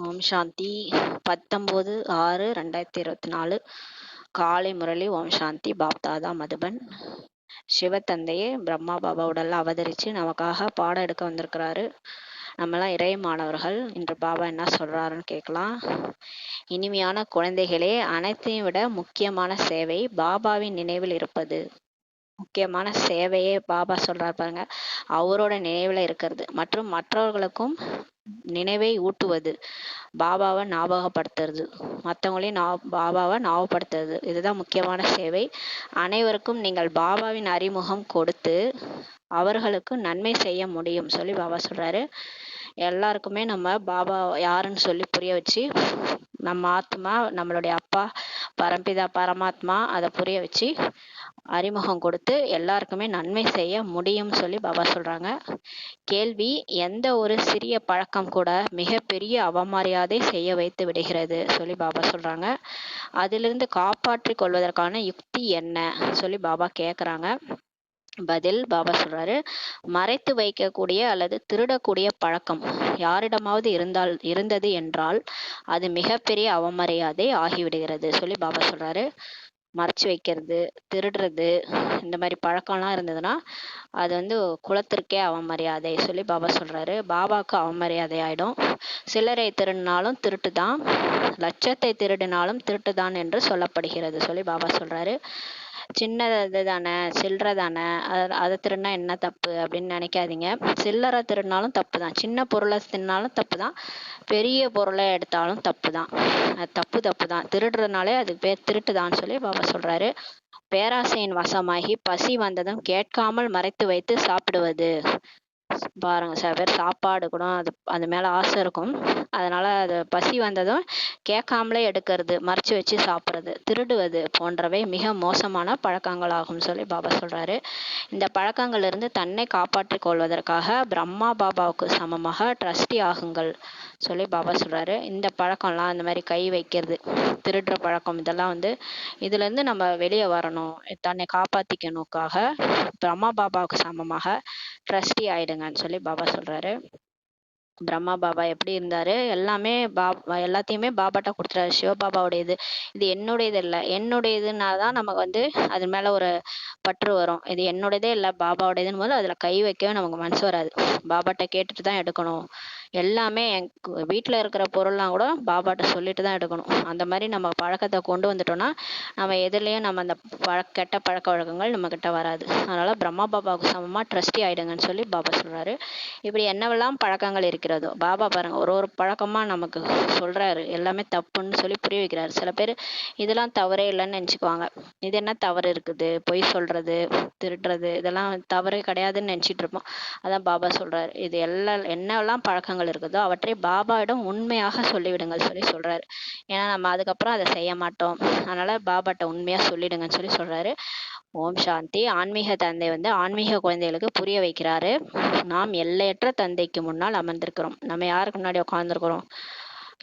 ஓம் சாந்தி. 19/6/2024 காலை முரளி. ஓம் சாந்தி. பாப்தாதா மதுபன். சிவத்தந்தையே பிரம்மா பாபா உடல்ல அவதரிச்சு நமக்காக பாடம் எடுக்க வந்திருக்கிறாரு. நம்மளாம் இறை மாணவர்கள். இன்று பாபா என்ன சொல்றாருன்னு கேட்கலாம். இனிமையான குழந்தைகளே, அனைத்தையும் விட முக்கியமான சேவை பாபாவின் நினைவில் இருப்பது. முக்கியமான சேவையே பாபா சொல்றாரு பாருங்க, அவரோட நினைவுல இருக்கிறது மற்றும் மற்றவர்களுக்கும் நினைவை ஊட்டுவது, பாபாவை ஞாபகப்படுத்துறது, மற்றவங்களையும் பாபாவை ஞாபகப்படுத்துறது. இதுதான் முக்கியமான சேவை. அனைவருக்கும் நீங்கள் பாபாவின் அறிமுகம் கொடுத்து அவர்களுக்கு நன்மை செய்ய முடியும் சொல்லி பாபா சொல்றாரு. எல்லாருக்குமே நம்ம பாபா யாருன்னு சொல்லி புரிய வச்சு, நம்ம ஆத்மா, நம்மளுடைய அப்பா பரம்பிதா பரமாத்மா, அதை புரிய வச்சு அறிமுகம் கொடுத்து எல்லாருக்குமே நன்மை செய்ய முடியும் சொல்லி பாபா சொல்றாங்க. கேள்வி: எந்த ஒரு சிறிய பழக்கம் கூட மிகப்பெரிய அவமரியாதை செய்ய வைத்து விடுகிறது சொல்லி பாபா சொல்றாங்க. அதிலிருந்து காப்பாற்றி கொள்வதற்கான யுக்தி என்ன சொல்லி பாபா கேக்குறாங்க. பதில் பாபா சொல்றாரு, மறைத்து வைக்கக்கூடிய அல்லது திருடக்கூடிய பழக்கம் யாரிடமாவது இருந்தது என்றால் அது மிகப்பெரிய அவமரியாதை ஆகிவிடுகிறது சொல்லி பாபா சொல்றாரு. மறைச்சு வைக்கிறது, திருடுறது, இந்த மாதிரி பழக்கம்லாம் இருந்ததுன்னா அது குலத்திற்கே அவமரியாதை சொல்லி பாபா சொல்றாரு. பாபாவுக்கு அவமரியாதை ஆயிடும். சிலரை திருடினாலும் திருட்டு தான், லட்சத்தை திருடினாலும் திருட்டு தான் என்று சொல்லப்படுகிறது சொல்லி பாபா சொல்றாரு. சின்னது தானே, சில்லறை தானே, அதை திருடினா என்ன தப்பு அப்படின்னு நினைக்காதீங்க. சில்லறை திருடினாலும் தப்பு தான், சின்ன பொருளை தின்னாலும் தப்பு தான், பெரிய பொருளை எடுத்தாலும் தப்பு தான். தப்பு தான். திருடுறதுனாலே அது பேர் திருட்டு தான் சொல்லி பாபா சொல்றாரு. பேராசையின் வசமாகி பசி வந்ததும் கேட்காமல் மறைத்து வைத்து சாப்பிடுவது. பாருங்க, சில பேர் சாப்பாடு கூட அது மேல ஆசை இருக்கும், அதனால அது பசி வந்ததும் கேட்காமலே எடுக்கிறது, மறைச்சு வச்சு சாப்பிடுறது, திருடுவது போன்றவை மிக மோசமான பழக்கங்களாகும் சொல்லி பாபா சொல்றாரு. இந்த பழக்கங்கள் இருந்து தன்னை காப்பாற்றிக் கொள்வதற்காக பிரம்மா பாபாவுக்கு சமமாக ட்ரஸ்டி ஆகுங்கள் சொல்லி பாபா சொல்றாரு. இந்த பழக்கம்லாம், இந்த மாதிரி கை வைக்கிறது, திருடுற பழக்கம், இதெல்லாம் இதுல இருந்து நம்ம வெளியே வரணும். தன்னை காப்பாத்திக்கணுக்காக பிரம்மா பாபாவுக்கு சமமாக ட்ரஸ்டி ஆயிடுங்கன்னு சொல்லி பாபா சொல்றாரு. பிரம்மா பாபா எப்படி இருந்தாரு, எல்லாத்தையுமே பாபாட்ட கொடுத்துறாரு. சிவபாபாவுடையது, இது என்னுடையது இல்லை, என்னுடையதுனாதான் நமக்கு அது மேல ஒரு பற்று வரும். இது என்னுடையதே இல்லை, பாபாவுடையதுன்னு போது அதுல கை வைக்கவே நமக்கு மனசு வராது. பாபாட்ட கேட்டுட்டு தான் எடுக்கணும். எல்லாமே வீட்டுல இருக்கிற பொருள்லாம் கூட பாபாட்ட சொல்லிட்டு தான் எடுக்கணும். அந்த மாதிரி நம்ம பழக்கத்தை கொண்டு வந்துட்டோம்னா நம்ம எதுலயும் நம்ம அந்த கெட்ட பழக்க வழக்கங்கள் நம்ம கிட்ட வராது. அதனால பிரம்மா பாபாவுக்கு சமமா ட்ரஸ்டி ஆயிடுங்கன்னு சொல்லி பாபா சொல்றாரு. இப்படி என்னவெல்லாம் பழக்கங்கள் இருக்கிறதோ பாபா பாருங்க ஒரு பழக்கமா நமக்கு சொல்றாரு. எல்லாமே தப்புன்னு சொல்லி புரிய வைக்கிறாரு. சில பேர் இதெல்லாம் தவறே இல்லைன்னு நினைச்சுக்குவாங்க. இது என்ன தவறு இருக்குது, பொய் சொல்றது, திருடுறது, இதெல்லாம் தவறே கிடையாதுன்னு நினைச்சிட்டு இருப்போம். அதான் பாபா சொல்றாரு, இது என்னெல்லாம் பழக்கங்கள் இருக்குதோ அவற்றை பாபாவிடம் உண்மையாக சொல்லிவிடுங்கள் சொல்லி சொல்றாரு. ஏன்னா நம்ம அதுக்கப்புறம் அதை செய்ய மாட்டோம். அதனால பாபாட்ட உண்மையா சொல்லிடுங்கன்னு சொல்லி சொல்றாரு. ஓம் சாந்தி. ஆன்மீக தந்தை ஆன்மீக குழந்தைகளுக்கு புரிய வைக்கிறாரு. நாம் எல்லையற்ற தந்தைக்கு முன்னால் அமர்ந்திருக்கிறோம். நம்ம யாருக்கு முன்னாடி உட்கார்ந்துருக்கிறோம்?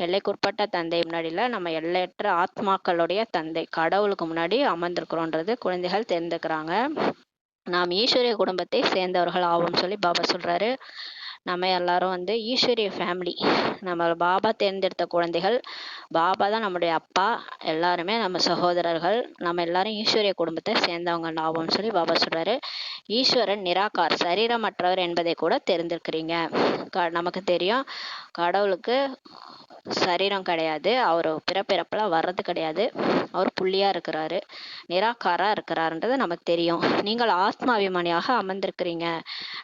எல்லைக்குட்பட்ட தந்தை முன்னாடில நம்ம எல்லையற்ற ஆத்மாக்களுடைய தந்தை கடவுளுக்கு முன்னாடி அமர்ந்திருக்கிறோன்றது குழந்தைகள் தெரிந்துக்கிறாங்க. நாம் ஈஸ்வரிய குடும்பத்தை சேர்ந்தவர்கள் ஆவோம் சொல்லி பாபா சொல்றாரு. நம்ம எல்லாரும் ஈஸ்வரிய ஃபேமிலி. நம்ம பாபா தேர்ந்தெடுத்த குழந்தைகள். பாபா தான் நம்முடைய அப்பா. எல்லாருமே நம்ம சகோதரர்கள். நம்ம எல்லாரும் ஈஸ்வரிய குடும்பத்தை சேர்ந்தவங்க ஆவோம்னு சொல்லி பாபா சொல்றாரு. ஈஸ்வரன் நிராகார், சரீரமற்றவர் என்பதை கூட தெரிந்திருக்கிறீங்க. நமக்கு தெரியும் கடவுளுக்கு சரீரம் கிடையாது, அவர் பிறப்பிறப்பெல்லாம் வர்றது கிடையாது, அவர் புள்ளியா இருக்கிறாரு, நிராகாரா இருக்கிறாருன்றது நமக்கு தெரியும். நீங்கள் ஆத்மாபிமானியாக அமர்ந்திருக்கிறீங்க.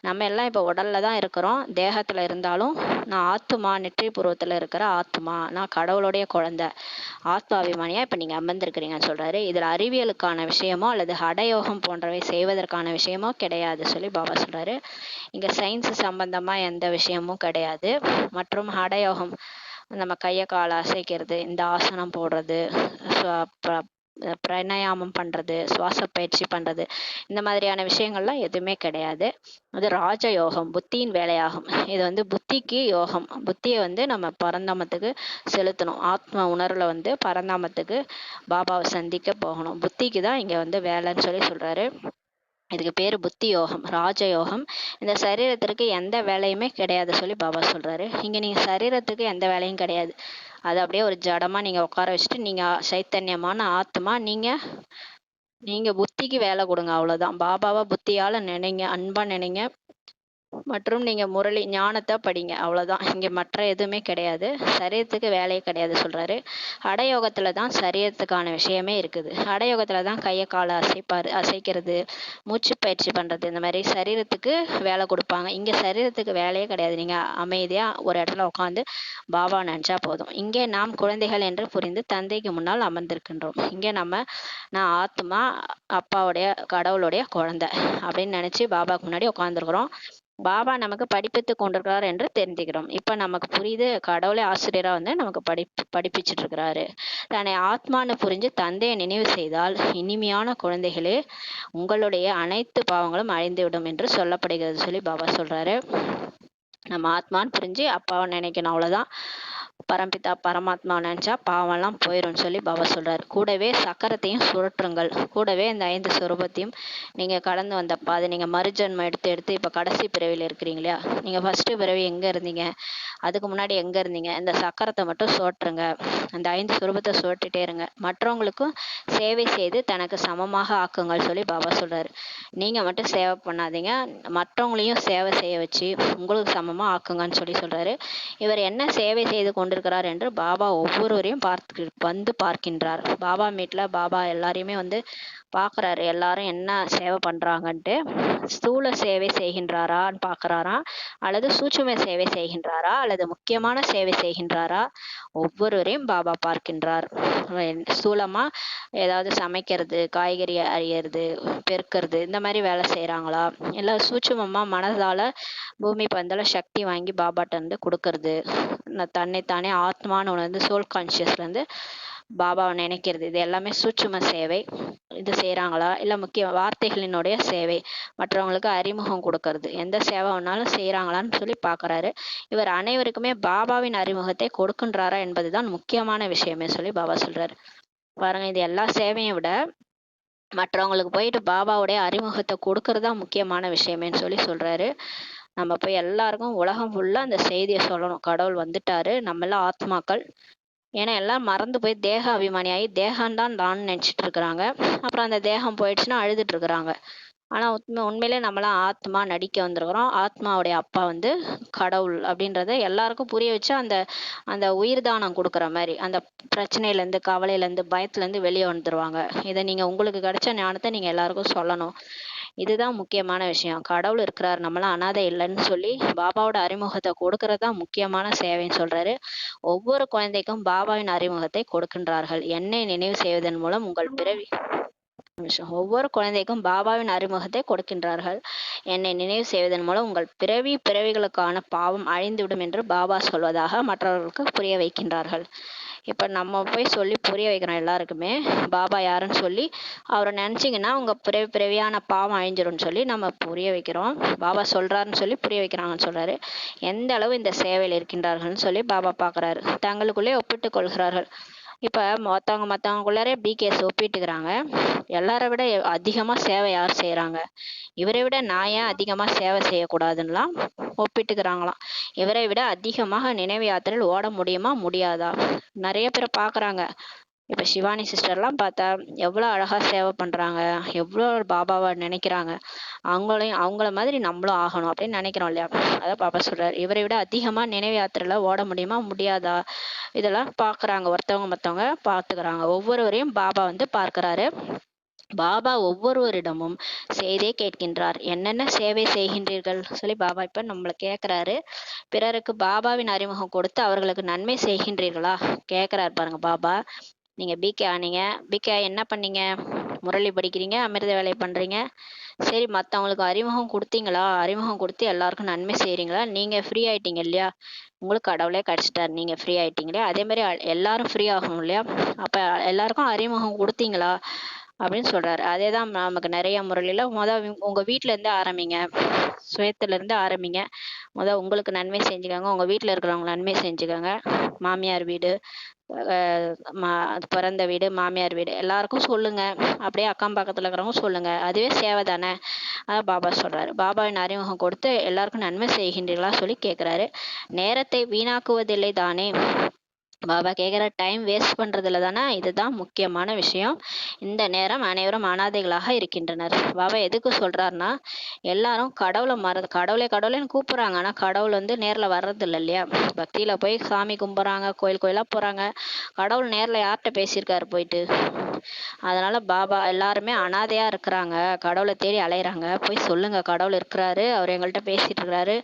நம்ம எல்லாம் இப்ப உடல்ல தான் இருக்கிறோம், தேகத்துல இருந்தாலும் நான் ஆத்மா, நெற்றி பூர்வத்துல இருக்கிற ஆத்மா, நான் கடவுளுடைய குழந்தை, ஆத்மாபிமானியா இப்ப நீங்க அமர்ந்திருக்கிறீங்கன்னு சொல்றாரு. இதுல அறிவியலுக்கான விஷயமோ அல்லது ஹடயோகம் போன்றவை செய்வதற்கான விஷயமோ கிடையாது சொல்லி பாபா சொல்றாரு. இங்க சயின்ஸ் சம்பந்தமா எந்த விஷயமும் கிடையாது. மற்றும் ஹடயோகம், நம்ம கையை காலை அசைக்கிறது, இந்த ஆசனம் போடுறது, பிராணாயாமம் பண்றது, சுவாச பயிற்சி பண்றது, இந்த மாதிரியான விஷயங்கள்லாம் எதுவுமே கிடையாது. அது ராஜயோகம், புத்தியின் வேலையாகும். இது புத்திக்கு யோகம். புத்தியை நம்ம பரந்தாமத்துக்கு செலுத்தணும். ஆத்ம உணர்வுல பரந்தாமத்துக்கு பாபாவை சந்திக்க போகணும். புத்திக்கு தான் இங்க வேலைன்னு சொல்லி சொல்றாரு. இதுக்கு பேரு புத்தி யோகம், ராஜயோகம். இந்த சரீரத்திற்கு எந்த வேலையுமே கிடையாது சொல்லி பாபா சொல்றாரு. இங்க நீங்க சரீரத்துக்கு எந்த வேலையும் கிடையாது. அது அப்படியே ஒரு ஜடமா நீங்க உட்கார வச்சுட்டு நீங்க சைத்தன்யமான ஆத்மா, நீங்க நீங்க புத்திக்கு வேலை கொடுங்க, அவ்வளவுதான். பாபாவை புத்தியால நினைங்க, அன்பா நினைங்க, மற்றும் நீங்க முரளி ஞானத்தை படிங்க, அவ்வளவுதான். இங்க மற்ற எதுவுமே கிடையாது. சரீரத்துக்கு வேலையே கிடையாது சொல்றாரு. ஹடயோகத்துல தான் சரீரத்துக்கான விஷயமே இருக்குது. ஹடயோகத்துல தான் கையை காலை அசைக்கிறது, மூச்சு பயிற்சி பண்றது, இந்த மாதிரி சரீரத்துக்கு வேலை கொடுப்பாங்க. இங்க சரீரத்துக்கு வேலையே கிடையாது. நீங்க அமைதியா ஒரு இடத்துல உட்காந்து பாபா நினைச்சா போதும். இங்கே நாம் குழந்தைகள் என்று புரிந்து தந்தைக்கு முன்னால் அமர்ந்திருக்கின்றோம். இங்கே நான் ஆத்மா, அப்பாவுடைய கடவுளுடைய குழந்தை அப்படின்னு நினைச்சு பாபாக்கு முன்னாடி உட்காந்துருக்குறோம். பாபா நமக்கு படிப்பித்து கொண்டிருக்கிறார் என்று தெரிஞ்சுக்கிறோம். இப்ப நமக்கு புரியுது, கடவுளே ஆசிரியரா வந்து நமக்கு படிப்பிச்சுட்டு இருக்கிறாரு. தன்னை ஆத்மான்னு புரிஞ்சு தந்தையை நினைவு செய்தால், இனிமையான குழந்தைகளே, உங்களுடைய அனைத்து பாவங்களும் அழிந்துவிடும் என்று சொல்லப்படுகிறது சொல்லி பாபா சொல்றாரு. நம்ம ஆத்மான்னு புரிஞ்சு அப்பாவை நினைக்கணும், அவ்வளவுதான். பரம்பிதா பரமாத்மாவை நினைச்சா பாவம்லாம் போயிரும் சொல்லி பாபா சொல்றாரு. கூடவே சக்கரத்தையும் சுழற்றுங்கள். கூடவே இந்த 5 சொரூபத்தையும் நீங்க கடந்து வந்த பாதை, நீங்க மறுஜன்மம் எடுத்து இப்ப கடைசி பிறவியில இருக்கிறீங்க இல்லையா? நீங்க ஃபர்ஸ்ட் பிறவி எங்க இருந்தீங்க, அதுக்கு முன்னாடி எங்க இருந்தீங்க? இந்த சக்கரத்தை மட்டும் சுழற்றுங்க. அந்த 5 சொரூபத்தை சுழற்றிட்டே இருங்க. மற்றவங்களுக்கும் சேவை செய்து தனக்கு சமமாக ஆக்குங்கள் சொல்லி பாபா சொல்றாரு. நீங்க மட்டும் சேவை பண்ணாதீங்க, மற்றவங்களையும் சேவை செய்ய வச்சு உங்களுக்கு சமமா ஆக்குங்கன்னு சொல்லி சொல்றாரு. இவர் என்ன சேவை செய்து கொண்டிருக்கிறார் என்று பாபா ஒவ்வொருவரையும் வந்து பார்க்கின்றார். பாபா மீட்ல பாபா எல்லாரையுமே வந்து பாக்குறாரு, எல்லாரும் என்ன சேவை பண்றாங்கன்ட்டு. ஸ்தூல சேவை செய்கின்றாரான்னு பாக்குறாரா, அல்லது சூட்சும சேவை செய்கின்றாரா, அல்லது முக்கியமான சேவை செய்கின்றாரா? ஒவ்வொருவரையும் பாபா பார்க்கின்றார். ஸ்தூலமா ஏதாவது சமைக்கிறது, காய்கறி அரியறது, பெருக்கிறது, இந்த மாதிரி வேலை செய்யறாங்களா? இல்ல சூட்சுமமா மனதால பூமி பந்தல சக்தி வாங்கி பாபாட்ட இருந்து கொடுக்கறது, தன்னைத்தானே ஆத்மான்னு உணர்ந்து சோல் கான்சியஸ்ல இருந்து பாபாவை நினைக்கிறது, இது எல்லாமே சூட்சும சேவை. இது செய்யறாங்களா? இல்ல முக்கிய வார்த்தைகளினுடைய சேவை, மற்றவங்களுக்கு அறிமுகம் கொடுக்கறது, எந்த சேவை வேணாலும் செய்யறாங்களான்னு சொல்லி பாக்குறாரு. இவர் அனைவருக்குமே பாபாவின் அறிமுகத்தை கொடுக்கின்றாரா என்பதுதான் முக்கியமான விஷயமே சொல்லி பாபா சொல்றாரு. பாருங்க, இது எல்லா சேவையும் விட மற்றவங்களுக்கு போயிட்டு பாபாவுடைய அறிமுகத்தை கொடுக்கறதா முக்கியமான விஷயமேன்னு சொல்லி சொல்றாரு. நம்ம போய் எல்லாருக்கும் உலகம் ஃபுல்லா அந்த செய்தியை சொல்லணும், கடவுள் வந்துட்டாரு, நம்ம எல்லாம் ஆத்மாக்கள். ஏன்னா எல்லாம் மறந்து போய் தேக அபிமானியாகி தேகம்தான் நான் நினைச்சிட்டு இருக்கிறாங்க. அப்புறம் அந்த தேகம் போயிடுச்சுன்னா அழுதுட்டு இருக்கிறாங்க. ஆனா உண்மையிலே நம்மளாம் ஆத்மா நடிக்க வந்திருக்கிறோம். ஆத்மாவுடைய அப்பா வந்து கடவுள் அப்படின்றத எல்லாருக்கும் புரிய வச்சு அந்த அந்த உயிர் தானம் கொடுக்குற மாதிரி அந்த பிரச்சனையில இருந்து, கவலையில இருந்து, பயத்துல இருந்து வெளியே வந்துருவாங்க. இதை நீங்க உங்களுக்கு கிடைச்ச ஞானத்தை நீங்க எல்லாருக்கும் சொல்லணும். இதுதான் முக்கியமான விஷயம். கடவுள் இருக்கிறார், நம்மளாம் அனாதை இல்லைன்னு சொல்லி பாபாவோட அறிமுகத்தை கொடுக்கறதா முக்கியமான சேவைன்னு சொல்றாரு. ஒவ்வொரு குழந்தைக்கும் பாபாவின் அறிமுகத்தை கொடுக்கின்றார்கள். என்னை நினைவு செய்வதன் மூலம் உங்கள் பிறவி ஒவ்வொரு குழந்தைக்கும் பாபாவின் அறிமுகத்தை கொடுக்கின்றார்கள். என்னை நினைவு செய்வதன் மூலம் உங்கள் பிறவிகளுக்கான பாவம் அழிந்துவிடும் என்று பாபா சொல்வதாக மற்றவர்களுக்கு புரிய வைக்கின்றார்கள். இப்ப நம்ம போய் சொல்லி புரிய வைக்கிறோம் எல்லாருக்குமே, பாபா யாருன்னு சொல்லி அவரை நினைச்சீங்கன்னா உங்க பிறவியான பாவம் அழிஞ்சிரும்னு சொல்லி நம்ம புரிய வைக்கிறோம். பாபா சொல்றாருன்னு சொல்லி புரிய வைக்கிறாங்கன்னு சொல்றாரு. எந்த அளவு இந்த சேவையில் இருக்கின்றார்கள்னு சொல்லி பாபா பாக்குறாரு. தங்களுக்குள்ளே ஒப்பிட்டுக் கொள்கிறார்கள். இப்ப மத்தவங்களுக்குள்ளாரே பிகேஸ் ஒப்பிட்டுக்கிறாங்க. எல்லாரை விட அதிகமா சேவை யார் செய்யறாங்க, இவரை விட நான் ஏன் அதிகமா சேவை செய்யக்கூடாதுன்னெலாம் ஒப்பிட்டுக்கிறாங்களாம். இவரை விட அதிகமாக நினைவு யாத்திரையில் ஓட முடியுமா முடியாதா? நிறைய பேரை பாக்குறாங்க. இப்ப சிவானி சிஸ்டர்லாம் பார்த்தா எவ்வளவு அழகா சேவை பண்றாங்க, எவ்வளவு பாபாவை நினைக்கிறாங்க. அவங்கள மாதிரி நம்மளும் ஆகணும் அப்படின்னு நினைக்கிறோம் இல்லையா? அதான் பாபா சொல்றாரு, இவரை விட அதிகமா நினைவு யாத்திரையில ஓட முடியுமா முடியாதா? இதெல்லாம் பாக்குறாங்க, மத்தவங்க பாத்துக்கிறாங்க. ஒவ்வொருவரையும் பாபா வந்து பார்க்கிறாரு. பாபா ஒவ்வொருவரிடமும் செய்தே கேட்கின்றார். என்னென்ன சேவை செய்கின்றீர்கள் சொல்லி பாபா இப்ப நம்மளை கேட்கிறாரு. பிறருக்கு பாபாவின் அறிமுகம் கொடுத்து அவர்களுக்கு நன்மை செய்கின்றீர்களா கேட்கிறாரு பாருங்க பாபா. நீங்க பிகே ஆனீங்க, பிகே என்ன பண்ணீங்க? முரளி படிக்கிறீங்க, அமிர்த வேலை பண்றீங்க. சரி, மத்தவங்களுக்கு அறிமுகம் கொடுத்தீங்களா? அறிமுகம் கொடுத்து எல்லாருக்கும் நன்மை செய்யறீங்களா? நீங்க ஃப்ரீ ஆயிட்டீங்க இல்லையா? உங்களுக்கு கடவுளே கிடைச்சிட்டாரு, நீங்க ஃப்ரீ ஆயிட்டீங்களே, அதே மாதிரி எல்லாரும் ஃப்ரீ ஆகணும் இல்லையா? அப்ப எல்லாருக்கும் அறிமுகம் கொடுத்தீங்களா அப்படின்னு சொல்றாரு. அதேதான் நமக்கு நிறைய முறையில உங்க வீட்டுல இருந்து ஆரம்பிங்க, சுயத்துல இருந்து ஆரம்பிங்க. உங்களுக்கு நன்மை செஞ்சுக்கோங்க, உங்க வீட்டுல இருக்கிறவங்க நன்மை செஞ்சுக்கோங்க. மாமியார் வீடு, பிறந்த வீடு, மாமியார் வீடு எல்லாருக்கும் சொல்லுங்க. அப்படியே அக்கம் பக்கத்துல இருக்கிறவங்க சொல்லுங்க. அதுவே சேவை தானே. பாபா சொல்றாரு. பாபாவின் அறிமுகம் கொடுத்து எல்லாருக்கும் நன்மை செய்கின்றீர்களா சொல்லி கேட்கிறாரு. நேரத்தை வீணாக்குவதில்லை தானே. பாபா கேட்குற டைம் வேஸ்ட் பண்றதுல தானே. இதுதான் முக்கியமான விஷயம். இந்த நேரம் அனைவரும் அனாதைகளாக இருக்கின்றனர். பாபா எதுக்கு சொல்றாருன்னா, எல்லாரும் கடவுளை கடவுளைன்னு கூப்பிடுறாங்க. ஆனா கடவுள் வந்து நேர்ல வர்றது இல்லை இல்லையா. பக்தியில போய் சாமி கும்பிட்றாங்க, கோயில் கோயிலா போறாங்க. கடவுள் நேர்ல யார்கிட்ட பேசியிருக்காரு போயிட்டு. அதனால பாபா எல்லாருமே அனாதையா இருக்கிறாங்க, கடவுளை தேடி அலையிறாங்க. போய் சொல்லுங்க, கடவுள் இருக்கிறாரு, அவர் எங்கள்கிட்ட பேசிட்டு இருக்கிறாரு,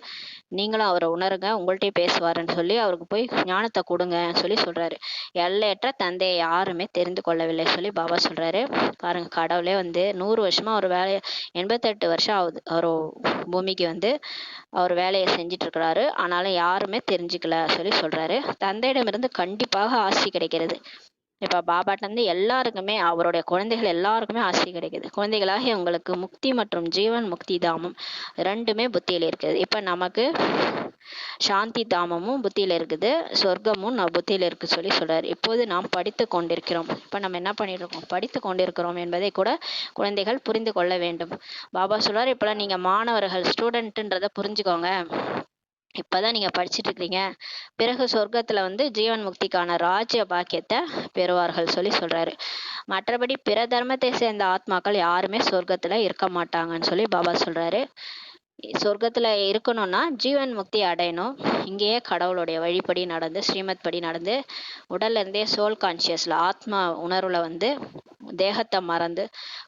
நீங்களும் அவரை உணருங்க, உங்கள்கிட்டயே பேசுவாருன்னு சொல்லி அவருக்கு போய் ஞானத்தை கொடுங்க சொல்லி சொல்றாரு. எல்லையற்ற தந்தையை யாருமே தெரிந்து கொள்ளவில்லை சொல்லி பாபா சொல்றாரு. பாருங்க, கடவுளே வந்து 100 வருஷமா ஒரு வேலையை 88 வருஷம் ஆகுது அவர் பூமிக்கு வந்து அவர் வேலையை செஞ்சுட்டு இருக்கிறாரு. ஆனாலும் யாருமே தெரிஞ்சுக்கல சொல்லி சொல்றாரு. தந்தையிடமிருந்து கண்டிப்பாக ஆசி கிடைக்கிறது. இப்ப பாபாட்ட இருந்து எல்லாருக்குமே, அவருடைய குழந்தைகள் எல்லாருக்குமே ஆசி கிடைக்குது. குழந்தைகளாகிய உங்களுக்கு முக்தி மற்றும் ஜீவன் முக்தி தாமம் ரெண்டுமே புத்தியில இருக்குது. இப்ப நமக்கு சாந்தி தாமமும் புத்தியில இருக்குது, சொர்க்கமும் புத்தியில இருக்கு சொல்லி சொல்றாரு. இப்போது நாம் படித்து கொண்டிருக்கிறோம். இப்ப நம்ம என்ன பண்ணிட்டு இருக்கோம், படித்து கொண்டிருக்கிறோம் என்பதை கூட குழந்தைகள் புரிந்து கொள்ள வேண்டும். பாபா சொல்றாரு, இப்பெல்லாம் நீங்க மாணவர்கள், ஸ்டூடெண்ட்ன்றத புரிஞ்சுக்கோங்க. இப்பதான் நீங்க படிச்சுட்டு இருக்கிறீங்க, பிறகு சொர்க்கத்துல வந்து ஜீவன் முக்திக்கான ராஜ்ய பாக்கியத்தை பெறுவார்கள் சொல்லி சொல்றாரு. மற்றபடி பிற தர்மத்தை சேர்ந்த ஆத்மாக்கள் யாருமே சொர்க்கத்துல இருக்க மாட்டாங்கன்னு சொல்லி பாபா சொல்றாரு. சொர்க்கத்துல இருக்கணும்னா ஜீவன் முக்தி அடையணும். இங்கேயே கடவுளுடைய வழிபடி நடந்து, ஸ்ரீமத் படி நடந்து, உடல்ல இருந்தே சோல் கான்சியஸ்ல ஆத்மா உணர்வுல வந்து தேகத்தை மறந்து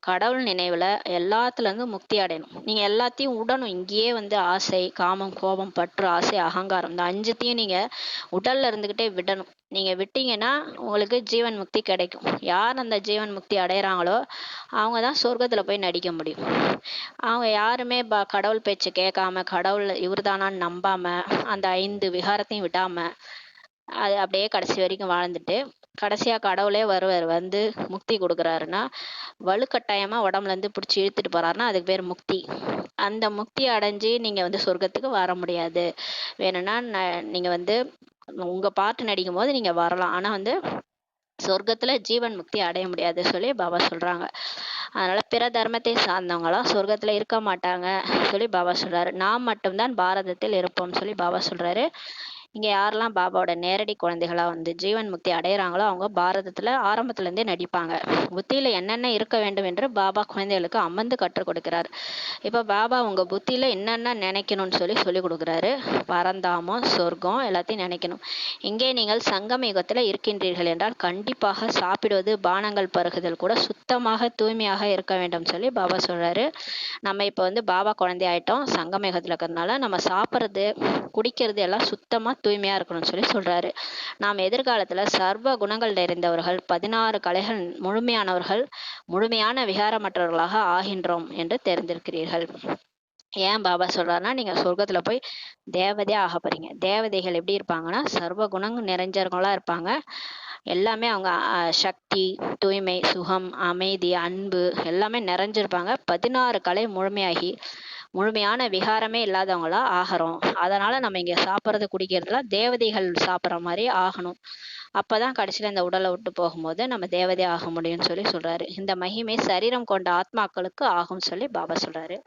கடவுள் நினைவுல எல்லாத்துல இருந்து முக்தி அடையணும். நீங்க எல்லாத்தையும் விடணும். இங்கேயே வந்து ஆசை, காமம், கோபம், பற்று, ஆசை, அகங்காரம், இந்த அஞ்சுத்தையும் நீங்க உடல்ல இருந்துகிட்டே விடணும். நீங்க விட்டீங்கன்னா உங்களுக்கு ஜீவன் முக்தி கிடைக்கும். யார் அந்த ஜீவன் முக்தி அடையறாங்களோ அவங்க தான் சொர்க்கத்துல போய் நடிக்க முடியும். அவங்க யாருமே கடவுள் பேச்சு கேட்காம, கடவுள் இவர்தானான்னு நம்பாம, அந்த 5 விகாரத்தையும் விடாம அது அப்படியே கடைசி வரைக்கும் வாழ்ந்துட்டு, கடைசியா கடவுளே வருவார், வந்து முக்தி கொடுக்குறாருன்னா, வலுக்கட்டாயமா உடம்புல இருந்து பிடிச்சி இழுத்துட்டு போறாருன்னா அதுக்கு பேர் முக்தி. அந்த முக்தி அடைஞ்சு நீங்க வந்து சொர்க்கத்துக்கு வர முடியாது. வேணும்னா நீங்க வந்து உங்க பாட்டு நடிக்கும் போது நீங்க வரலாம், ஆனா வந்து சொர்க்கத்துல ஜீவன் முக்தி அடைய முடியாது சொல்லி பாபா சொல்றாங்க. அதனால பிற தர்மத்தை சார்ந்தவங்களாம் சொர்க்கத்துல இருக்க மாட்டாங்க சொல்லி பாபா சொல்றாரு. நாம் மட்டும்தான் பாரதத்தில் இருப்போம் சொல்லி பாபா சொல்றாரு. இங்க யாரெல்லாம் பாபாவோட நேரடி குழந்தைகளா வந்து ஜீவன் முக்தி அடையறாங்களோ அவங்க பாரதத்துல ஆரம்பத்துல இருந்தே நடிப்பாங்க. புத்தியில என்னென்ன இருக்க வேண்டும் என்று பாபா குழந்தைகளுக்கு அமர்ந்து கற்றுக் கொடுக்கிறார். இப்ப பாபா உங்க புத்தியில என்னென்ன நினைக்கணும்னு சொல்லி கொடுக்குறாரு. பரந்தாமம், சொர்க்கம் எல்லாத்தையும் நினைக்கணும். இங்கே நீங்கள் சங்கம யுகத்துல இருக்கின்றீர்கள் என்றால் கண்டிப்பாக சாப்பிடுவது, பானங்கள் பருகுதல் கூட சுத்தமாக தூய்மையாக இருக்க வேண்டும் சொல்லி பாபா சொல்றாரு. நம்ம இப்ப வந்து பாபா குழந்தை ஆயிட்டோம், சங்கம யுகத்துல இருக்கிறதுனால நம்ம சாப்பிட்றது, குடிக்கிறது எல்லாம் சுத்தமா தூய்மையா இருக்கணும்னு சொல்லி சொல்றாரு. நாம் எதிர்காலத்துல சர்வ குணங்கள் நிறைந்தவர்கள், 16 கலைகள் முழுமையானவர்கள், முழுமையான விகாரமற்றவர்களாக ஆகின்றோம் என்று தெரிந்திருக்கிறீர்கள். ஏன் பாபா சொல்றாருன்னா, நீங்க சொர்க்கத்துல போய் தேவதையா ஆக போறீங்க. தேவதைகள் எப்படி இருப்பாங்கன்னா சர்வ குணங்கள் நிறைஞ்சவங்களா இருப்பாங்க. எல்லாமே அவங்க சக்தி, தூய்மை, சுகம், அமைதி, அன்பு எல்லாமே நிறைஞ்சிருப்பாங்க. 16 கலை முழுமையாகி முழுமையான விகாரமே இல்லாதவங்களா ஆகிறோம். அதனால நம்ம இங்க சாப்பிட்றது, குடிக்கிறதுலாம் தேவதைகள் சாப்பிட்ற மாதிரி ஆகணும். அப்பதான் கடைசியில இந்த உடலை விட்டு போகும்போது நம்ம தேவதை ஆக முடியும்னு சொல்லி சொல்றாரு. இந்த மகிமை சரீரம் கொண்ட ஆத்மாக்களுக்கு ஆகும் சொல்லி பாபா சொல்றாரு.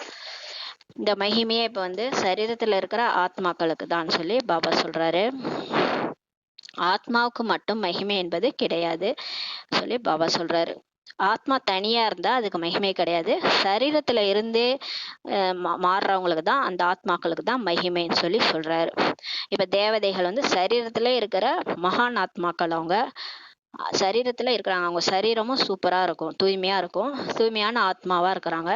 இந்த மகிமையே இப்ப வந்து சரீரத்துல இருக்கிற ஆத்மாக்களுக்கு தான் சொல்லி பாபா சொல்றாரு. ஆத்மாவுக்கு மட்டும் மகிமை என்பது கிடையாது சொல்லி பாபா சொல்றாரு. ஆத்மா தனியா இருந்தா அதுக்கு மகிமை கிடையாது. சரீரத்துல இருந்தே மாறுறவங்களுக்கு தான், அந்த ஆத்மாக்களுக்கு தான் மகிமைன்னு சொல்லி சொல்றாரு. இப்ப தேவதைகள் வந்து சரீரத்துல இருக்கிற மகான் ஆத்மாக்கள். அவங்க சரீரத்துல இருக்கிறாங்க, அவங்க சரீரமும் சூப்பரா இருக்கும், தூய்மையா இருக்கும், தூய்மையான ஆத்மாவா இருக்கிறாங்க.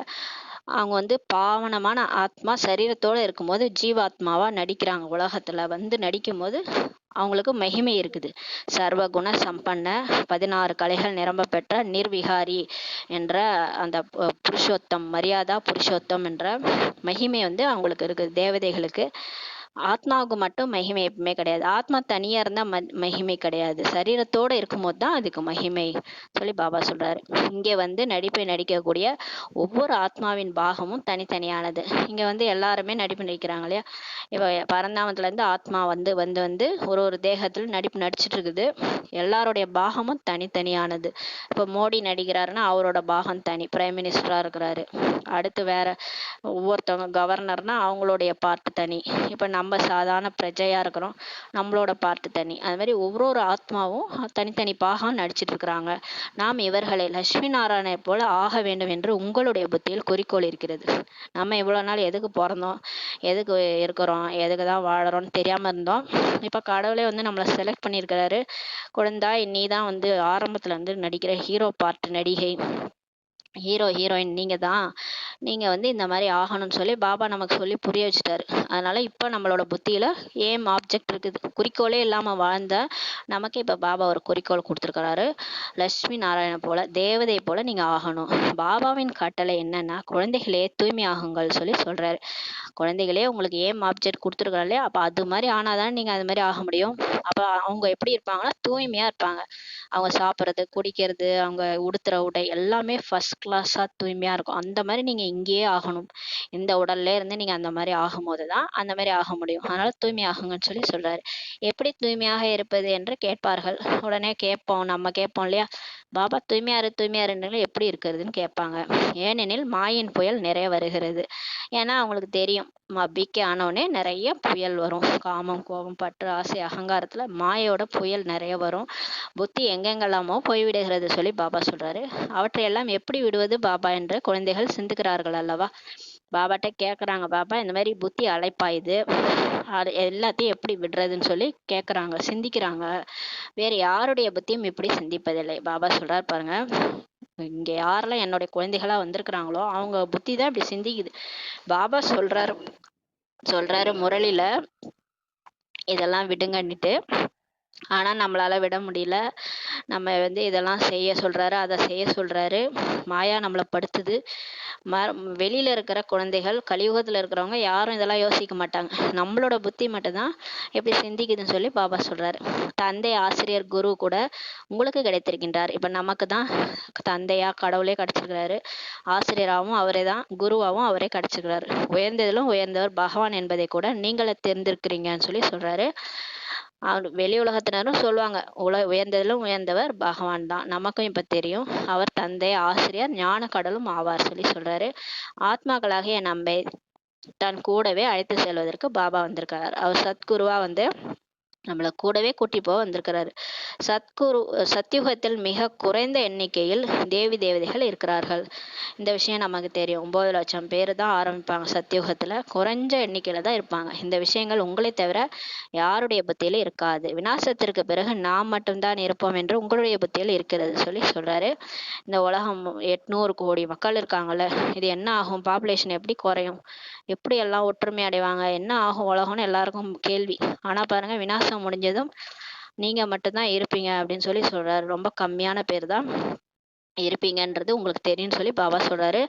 அவங்க வந்து பாவனமான ஆத்மா சரீரத்தோட இருக்கும்போது ஜீவாத்மாவா நடிக்கிறாங்க. உலகத்துல வந்து நடிக்கும் போது அவங்களுக்கு மகிமை இருக்குது. சர்வ குண சம்பன்ன 16 கலைகள் நிரம்ப பெற்ற நிர்விகாரி என்ற அந்த புருஷோத்தம், மரியாதா புருஷோத்தம் என்ற மகிமை வந்து அவங்களுக்கு இருக்குது. தேவதைகளுக்கு ஆத்மாவுக்கு மட்டும் மகிமை எப்பவுமே கிடையாது. ஆத்மா தனியா இருந்தா மகிமை கிடையாது. சரீரத்தோட இருக்கும்போது தான் அதுக்கு மகிமை சொல்லி பாபா சொல்றாரு. இங்க வந்து நடிப்பை நடிக்கக்கூடிய ஒவ்வொரு ஆத்மாவின் பாகமும் தனித்தனியானது. இங்க வந்து எல்லாருமே நடிப்பு நடிக்கிறாங்க இல்லையா? இப்ப பரந்தாமத்துல இருந்து ஆத்மா வந்து வந்து வந்து ஒரு ஒரு தேகத்துல நடிப்பு நடிச்சிட்டு இருக்குது. எல்லாருடைய பாகமும் தனித்தனியானது. இப்ப மோடி நடிக்கிறாருன்னா அவரோட பாகம் தனி, பிரைம் மினிஸ்டரா இருக்கிறாரு. அடுத்து வேற ஒவ்வொருத்தவங்க கவர்னர்னா அவங்களுடைய பார்ட் தனி. இப்ப நம்ம சாதாரண பிரஜையா இருக்கிறோம், நம்மளோட பார்ட் தனி. அது மாதிரி ஒவ்வொரு ஆத்மாவும் தனித்தனி பாகம் நடிச்சிட்டு இருக்கிறாங்க. நாம் இவர்களை லட்சுமி நாராயணனை போல ஆக வேண்டும் என்று உங்களுடைய புத்தியில் குறிக்கோள் இருக்கிறது. நம்ம இவ்வளவு நாள் எதுக்கு பிறந்தோம், எதுக்கு இருக்கிறோம், எதுக்கு தான் வாழறோம்னு தெரியாம இருந்தோம். இப்ப கடவுளே வந்து நம்மளை செலக்ட் பண்ணியிருக்கிறாரு. குழந்தாய், நீ தான் வந்து ஆரம்பத்துல இருந்து நடிக்கிற ஹீரோ பார்ட் நடிகை, ஹீரோ ஹீரோயின் நீங்க தான், நீங்க வந்து இந்த மாதிரி ஆகணும்னு சொல்லி பாபா நமக்கு சொல்லி புரிய வச்சுட்டாரு. அதனால இப்ப நம்மளோட புத்தியில ஏம் ஆப்ஜெக்ட் இருக்குது. குறிக்கோளே இல்லாம வாழ்ந்த நமக்கு இப்ப பாபா ஒரு குறிக்கோள் கொடுத்துருக்கிறாரு. லட்சுமி நாராயண போல, தேவதை போல நீங்க ஆகணும். பாபாவின் கட்டளை என்னன்னா, குழந்தைகளே தூய்மை ஆகுங்கள் சொல்லி சொல்றாரு. குழந்தைகளே உங்களுக்கு ஏம் ஆப்ஜெக்ட் கொடுத்துருக்காரு இல்லையா, அப்ப அது மாதிரி ஆனாதான் நீங்க அது மாதிரி ஆக முடியும். அப்ப அவங்க எப்படி இருப்பாங்கன்னா தூய்மையா இருப்பாங்க. அவங்க சாப்பிட்றது, குடிக்கிறது, அவங்க உடுத்துற உடை எல்லாமே ஃபர்ஸ்ட் கிளாஸா தூய்மையா இருக்கும். அந்த மாதிரி நீங்க இங்கேயே ஆகணும். இந்த உடல்ல இருந்து நீங்க அந்த மாதிரி ஆகும்போது தான் அந்த மாதிரி ஆக முடியும். அதனால தூய்மை ஆகுங்கன்னு சொல்லி சொல்றாரு. எப்படி தூய்மையாக இருப்பது என்று கேட்பார்கள். உடனே கேட்போம், நம்ம கேட்போம் இல்லையா, பாபா தூய்மையா இருந்தீங்க எப்படி இருக்கிறதுன்னு கேட்பாங்க. ஏனெனில் மாயின் புயல் நிறைய வருகிறது. ஏன்னா அவங்களுக்கு தெரியும், பிகே ஆனவுடனே நிறைய புயல் வரும். காமம், கோபம், பற்று, ஆசை, அகங்காரத்துல மாயோட புயல் நிறைய வரும். புத்தி எங்கெங்கெல்லாமோ போய்விடுகிறது சொல்லி பாபா சொல்றாரு. அவற்றையெல்லாம் எப்படி விடுவது பாபா என்று குழந்தைகள் சிந்திக்கிறார்கள் அல்லவா. பாபாட்ட கேக்குறாங்க, பாபா இந்த மாதிரி புத்தி அலைப்பாயுது, அது எல்லாத்தையும் எப்படி விடுறதுன்னு சொல்லி கேக்குறாங்க, சிந்திக்கிறாங்க. வேற யாருடைய புத்தியும் இப்படி சிந்திப்பதில்லை. பாபா சொல்றாரு பாருங்க, இங்க யாரெல்லாம் என்னுடைய குழந்தைகளா வந்திருக்கிறாங்களோ அவங்க புத்தி தான் இப்படி சிந்திக்குது. பாபா சொல்றாரு முரளில இதெல்லாம் விடுங்கன்னுட்டு. ஆனா நம்மளால விட முடியல. நம்ம வந்து இதெல்லாம் செய்ய சொல்றாரு, அதை செய்ய சொல்றாரு. மாயா நம்மளை படுத்துது. வெளியில இருக்கிற குழந்தைகள், கலியுகத்துல இருக்கிறவங்க யாரும் இதெல்லாம் யோசிக்க மாட்டாங்க. நம்மளோட புத்தி மட்டும்தான் எப்படி சிந்திக்குதுன்னு சொல்லி பாபா சொல்றாரு. தந்தை, ஆசிரியர், குரு கூட உங்களுக்கு கிடைத்திருக்கின்றார். இப்ப நமக்கு தான் தந்தையா கடவுளே கிடைச்சிருக்கிறாரு. ஆசிரியராகவும் அவரே தான், குருவாகவும் அவரே கிடைச்சிருக்கிறாரு. உயர்ந்ததிலும் உயர்ந்தவர் பகவான் என்பதை கூட நீங்களே தெரிந்திருக்கிறீங்கன்னு சொல்லி சொல்றாரு. வெளி உலகத்தினரும் சொல்லுவாங்க, உயர்ந்ததிலும் உயர்ந்தவர் பகவான் தான். நமக்கும் இப்ப தெரியும், அவர் தந்தை, ஆசிரியர், ஞான கடலும் ஆவார் சொல்லி சொல்றாரு. ஆத்மாக்களாகிய நம்மை தன் கூடவே அழைத்து செல்வதற்கு பாபா வந்திருக்கிறார். அவர் சத்குருவா வந்து நம்மளை கூடவே கூட்டி போக வந்திருக்கிறாரு. சத்யுகத்தில் மிக குறைந்த எண்ணிக்கையில் தேவி தேவதைகள் இருக்கிறார்கள். இந்த விஷயம் நமக்கு தெரியும். 9 லட்சம் பேர் தான் ஆரம்பிப்பாங்க சத்யுகத்துல, குறைஞ்ச எண்ணிக்கையில தான் இருப்பாங்க. இந்த விஷயங்கள் உங்களை தவிர யாருடைய புத்தியில இருக்காது. விநாசத்திற்கு பிறகு நாம் மட்டும்தான் இருப்போம் என்று உங்களுடைய புத்தியில் இருக்கிறது சொல்லி சொல்றாரு. இந்த உலகம் 800 கோடி மக்கள் இருக்காங்கல்ல, இது என்ன ஆகும், பாப்புலேஷன் எப்படி குறையும், எப்படி எல்லாம் ஒற்றுமை அடைவாங்க, என்ன ஆகும் உலகம்னு எல்லாருக்கும் கேள்வி. ஆனா பாருங்க, விநாசம் முடிஞ்சதும் நீங்க மட்டும்தான் இருப்பீங்க அப்படின்னு சொல்லி சொல்றாரு. ரொம்ப கம்மியான பேர் தான் இருப்பீங்கன்றது உங்களுக்கு தெரியும்னு சொல்லி பாபா சொல்றாரு.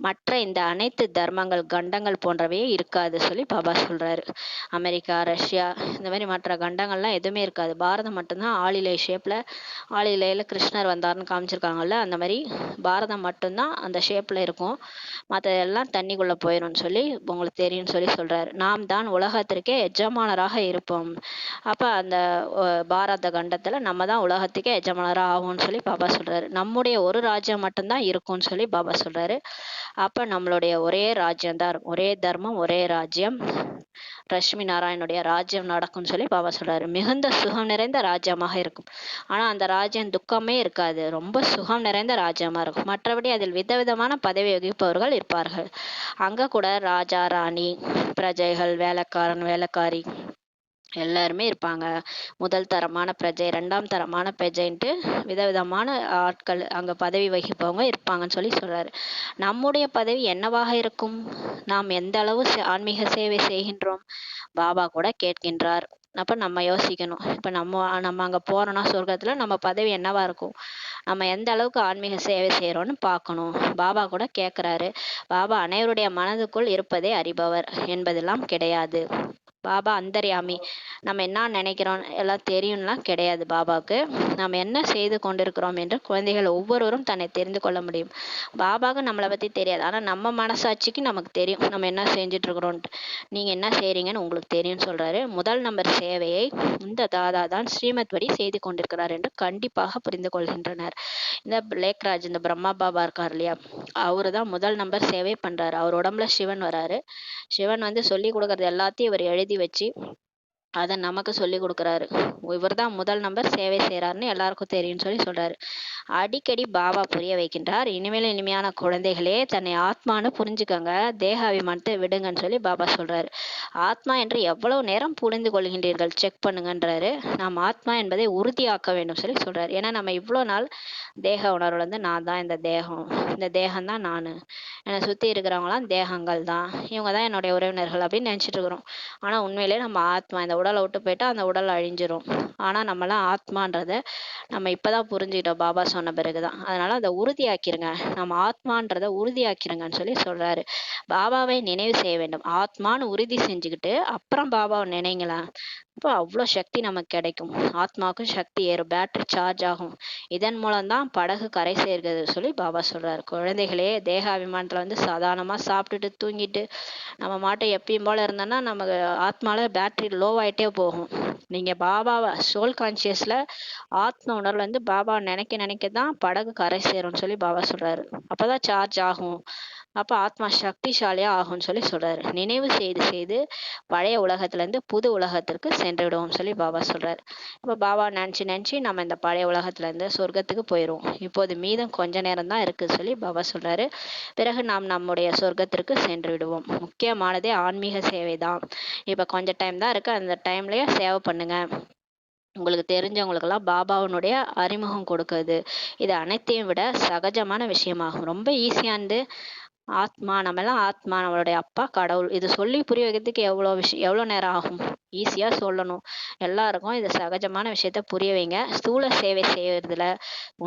மற்ற இந்த அனைத்து தர்மங்கள், கண்டங்கள் போன்றவையே இருக்காது சொல்லி பாபா சொல்றாரு. அமெரிக்கா, ரஷ்யா இந்த மாதிரி மற்ற கண்டங்கள்லாம் எதுவுமே இருக்காது. பாரதம் மட்டும்தான் ஆளிலை ஷேப்ல, ஆளிலையில கிருஷ்ணர் வந்தாருன்னு காமிச்சிருக்காங்கல்ல, அந்த மாதிரி பாரதம் மட்டும்தான் அந்த ஷேப்ல இருக்கும். மற்றதெல்லாம் தண்ணிக்குள்ள போயிடும்னு சொல்லி உங்களுக்கு தெரியும்னு சொல்லி சொல்றாரு. நாம் தான் உலகத்திற்கே எஜமானராக இருப்போம். அப்ப அந்த பாரத கண்டத்துல நம்ம தான் உலகத்துக்கே எஜமானராக ஆகும்னு சொல்லி பாபா சொல்றாரு. நம்முடைய ஒரு ராஜ்யம் மட்டும்தான் இருக்கும்னு சொல்லி பாபா சொல்றாரு. அப்ப நம்மளுடைய ஒரே ராஜ்யம் தான், ஒரே தர்மம், ஒரே ராஜ்யம், லட்சுமி நாராயணுடைய ராஜ்யம் நடக்கும்னு சொல்லி பாபா சொல்றாரு. மிகுந்த சுகம் நிறைந்த ராஜ்யமாக இருக்கும். ஆனா அந்த ராஜ்யம் துக்கமே இருக்காது, ரொம்ப சுகம் நிறைந்த ராஜ்யமா இருக்கும். மற்றபடி அதில் விதவிதமான பதவி வகிப்பவர்கள் இருப்பார்கள். அங்க கூட ராஜா, ராணி, பிரஜைகள், வேலைக்காரன், வேலைக்காரி எல்லாருமே இருப்பாங்க. முதல் தரமான பிரஜை, 2ஆம் தரமான பிரஜைன்ட்டு விதவிதமான ஆட்கள் அங்க பதவி வகிப்பவங்க இருப்பாங்கன்னு சொல்லி சொல்றாரு. நம்முடைய பதவி என்னவாக இருக்கும், நாம் எந்த அளவு ஆன்மீக சேவை செய்கின்றோம், பாபா கூட கேட்கின்றார். அப்ப நம்ம யோசிக்கணும். இப்ப நம்ம அங்க போறோம்னா சொர்க்கத்துல நம்ம பதவி என்னவா இருக்கும், நம்ம எந்த அளவுக்கு ஆன்மீக சேவை செய்யறோம்னு பார்க்கணும். பாபா கூட கேட்கிறாரு. பாபா அனைவருடைய மனதுக்குள் இருப்பதை அறிபவர் என்பதெல்லாம் கிடையாது. பாபா அந்தர்யாமி. நம்ம என்ன நினைக்கிறோம் எல்லாம் தெரியும்லாம் கிடையாது பாபாவுக்கு. நம்ம என்ன செய்து கொண்டிருக்கிறோம் என்று குழந்தைகள் ஒவ்வொருவரும் தன்னை தெரிந்து கொள்ள முடியும். பாபாவுக்கு நம்மளை பற்றி தெரியாது, ஆனால் நம்ம மனசாட்சிக்கு நமக்கு தெரியும் நம்ம என்ன செஞ்சுட்டு இருக்கிறோன்ட்டு. நீங்கள் என்ன செய்கிறீங்கன்னு உங்களுக்கு தெரியும்னு சொல்கிறாரு. முதல் நம்பர் சேவையை இந்த தாதா தான் ஸ்ரீமத் படி செய்து கொண்டிருக்கிறார் என்று கண்டிப்பாக புரிந்து கொள்கின்றனர். இந்த லேக்ராஜ், இந்த பிரம்மா பாபா இருக்கார் இல்லையா, அவரு தான் முதல் நம்பர் சேவை பண்ணுறாரு. அவர் உடம்புல சிவன் வராரு. சிவன் வந்து சொல்லி கொடுக்கறது எல்லாத்தையும் இவர் எழுதி வச்சு அதை நமக்கு சொல்லி கொடுக்குறாரு. இவர் தான் முதல் நம்பர் சேவை செய்கிறாருன்னு எல்லாருக்கும் தெரியும்னு சொல்றாரு. அடிக்கடி பாபா புரிய வைக்கின்றார், இனிமேல் இனிமையான குழந்தைகளே தன்னை ஆத்மான்னு புரிஞ்சுக்கோங்க, தேக அபிமானத்தை விடுங்கன்னு சொல்லி பாபா சொல்றாரு. ஆத்மா என்று எவ்வளவு நேரம் புரிந்து கொள்கின்றீர்கள், செக் பண்ணுங்கன்றாரு. நாம் ஆத்மா என்பதை உறுதியாக்க வேண்டும் சொல்றாரு. ஏன்னா நம்ம இவ்வளோ நாள் தேக உணர்வுல இருந்து நான் தான் இந்த தேகம், இந்த தேகம் தான் நான், என்னை சுற்றி இருக்கிறவங்களாம் தேகங்கள் தான், இவங்க தான் என்னுடைய உறவினர்கள் அப்படின்னு நினச்சிட்டு இருக்கிறோம். ஆனால் உண்மையிலே நம்ம ஆத்மா. இந்த உடலை விட்டு போயிட்டா அந்த உடல் அழிஞ்சிரும். ஆனால் நம்மளாம் ஆத்மான்றதை நம்ம இப்போதான் புரிஞ்சுக்கிட்டோம் பாபா சொன்ன பிறகுதான். அதனால அதை உறுதியாக்கிருங்க, நம்ம ஆத்மான்றதை உறுதியாக்கிருங்கன்னு சொல்றாரு. பாபாவை நினைவு செய்ய வேண்டும். ஆத்மான்னு உறுதி செஞ்சுக்கிட்டு அப்புறம் பாபாவை நினைங்களேன். இப்போ அவ்வளோ சக்தி நமக்கு கிடைக்கும். ஆத்மாவுக்கும் சக்தி ஏறும், பேட்டரி சார்ஜ் ஆகும். இதன் மூலம்தான் படகு கரை சேர்க்கிறது பாபா சொல்றாரு. குழந்தைகளே, தேக அபிமானத்துல வந்து சாதாரணமாக சாப்பிட்டுட்டு தூங்கிட்டு நம்ம மாட்டை எப்பயும் போல இருந்தோம்னா நமக்கு ஆத்மால பேட்டரி லோ ஆயிட்டே போகும். நீங்க பாபாவை சோல் கான்சியஸ்ல ஆத்ம உணர்வுல இருந்து பாபா நினைக்க நினைக்க தான் படகு கரை சேரும்னு பாபா சொல்றாரு. அப்பதான் சார்ஜ் ஆகும். அப்ப ஆத்மா சக்திசாலியா ஆகும்னு சொல்றாரு. நினைவு செய்து செய்து பழைய உலகத்துல இருந்து புது உலகத்திற்கு சென்று விடுவோம் பாபா சொல்றாரு. இப்ப பாபா நினைச்சு நம்ம இந்த பழைய உலகத்துல இருந்து சொர்க்கத்துக்கு போயிடுவோம். இப்போது மீதம் கொஞ்ச நேரம் தான் இருக்கு பாபா சொல்றாரு. பிறகு நாம் நம்முடைய சொர்க்கத்திற்கு சென்று விடுவோம். முக்கியமானதே ஆன்மீக சேவை தான். இப்ப கொஞ்சம் டைம் தான் இருக்கு, அந்த டைம்லயே சேவை பண்ணுங்க. உங்களுக்கு தெரிஞ்சவங்களுக்கெல்லாம் பாபாவுனுடைய அறிமுகம் கொடுக்குறது இது அனைத்தையும் விட சகஜமான விஷயமாகும். ரொம்ப ஈஸியானது. ஆத்மா, நம்ம எல்லாம் ஆத்மா, நம்மளுடைய அப்பா கடவுள், இது சொல்லி புரிய வைக்கிறதுக்கு எவ்வளோ நேரம் ஆகும்? ஈஸியா சொல்லணும். எல்லாருக்கும் இது சகஜமான விஷயத்த புரிய வைங்க. ஸ்தூல சேவை செய்யறதுல,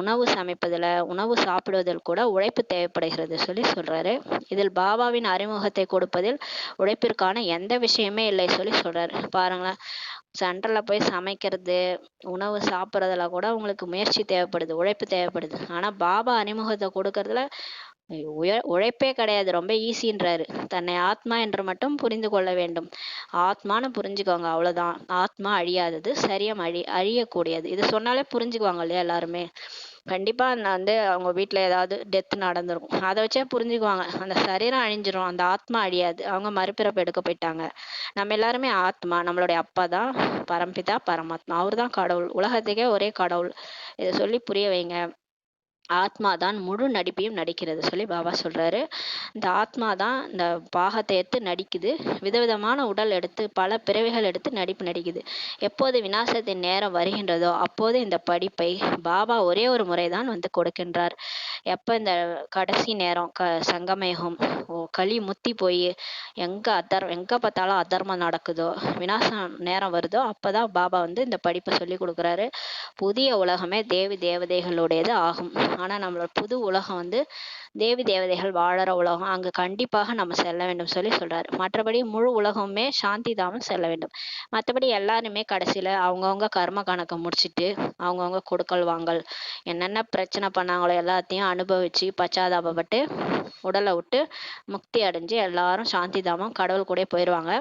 உணவு சமைப்பதுல, உணவு சாப்பிடுவதில் கூட உழைப்பு தேவைப்படுகிறது சொல்றாரு. இதில் பாபாவின் அறிமுகத்தை கொடுப்பதில் உழைப்பிற்கான எந்த விஷயமே இல்லை சொல்றாரு. பாருங்களேன், சென்டரில் போய் சமைக்கிறது, உணவு சாப்பிட்றதுல கூட உங்களுக்கு முயற்சி தேவைப்படுது, உழைப்பு தேவைப்படுது. ஆனால் பாபா அறிமுகத்தை கொடுக்கறதுல உழைப்பே கிடையாது, ரொம்ப ஈஸின்றாரு. தன்னை ஆத்மா என்று மட்டும் புரிந்து கொள்ள வேண்டும். ஆத்மான்னு புரிஞ்சுக்கோங்க, அவ்வளவுதான். ஆத்மா அழியாதது, சரீரம் அழியக்கூடியது. இது சொன்னாலே புரிஞ்சுக்குவாங்க இல்லையா எல்லாருமே. கண்டிப்பா நான் வந்து அவங்க வீட்டுல ஏதாவது டெத் நடந்திருக்கும், அதை வச்சே புரிஞ்சுக்குவாங்க. அந்த சரீரம் அழிஞ்சிரும், அந்த ஆத்மா அழியாது. அவங்க மறுபிறப்பு எடுக்க போயிட்டாங்க. நம்ம எல்லாருமே ஆத்மா. நம்மளுடைய அப்பா தான் பரம்பிதா பரமாத்மா, அவர் தான் கடவுள், உலகத்துக்கே ஒரே கடவுள். இதை சொல்லி புரிய வைங்க. ஆத்மா தான் முழு நடிப்பையும் நடிக்கிறது பாபா சொல்றாரு. இந்த ஆத்மா தான் இந்த பாகத்தை எடுத்து நடிக்குது. விதவிதமான உடல் எடுத்து பல பிறவிகள் எடுத்து நடிப்பு நடிக்குது. எப்போது விநாசத்தின் நேரம் வருகின்றதோ அப்போது இந்த படிப்பை பாபா ஒரே ஒரு முறைதான் வந்து கொடுக்கின்றார். எப்ப இந்த கடைசி நேரம் சங்கமேகம் களி முத்தி போய் எங்க பார்த்தாலும் அதர்மம் நடக்குதோ, விநாசம் நேரம் வருதோ, அப்பதான் பாபா வந்து இந்த படிப்பை சொல்லி கொடுக்குறாரு. புதிய உலகமே தேவி தேவதைகளுடையது ஆகும். ஆனா நம்மளோட புது உலகம் வந்து தேவி தேவதைகள் வாழற உலகம். அங்க கண்டிப்பாக நம்ம செல்ல வேண்டும் சொல்றாரு. மற்றபடி முழு உலகமே சாந்தி தாமம் செல்ல வேண்டும். மற்றபடி எல்லாருமே கடைசியில அவங்கவுங்க கர்ம கணக்கை முடிச்சிட்டு அவங்கவுங்க கொடுக்கல் வாங்கல் என்னென்ன பிரச்சனை பண்ணாங்களோ எல்லாத்தையும் அனுபவிச்சு பச்சாதாபப்பட்டு உடலை விட்டு முக்தி அடைஞ்சு எல்லாரும் சாந்தி தாமம் கடவுள் கூட போயிடுவாங்க.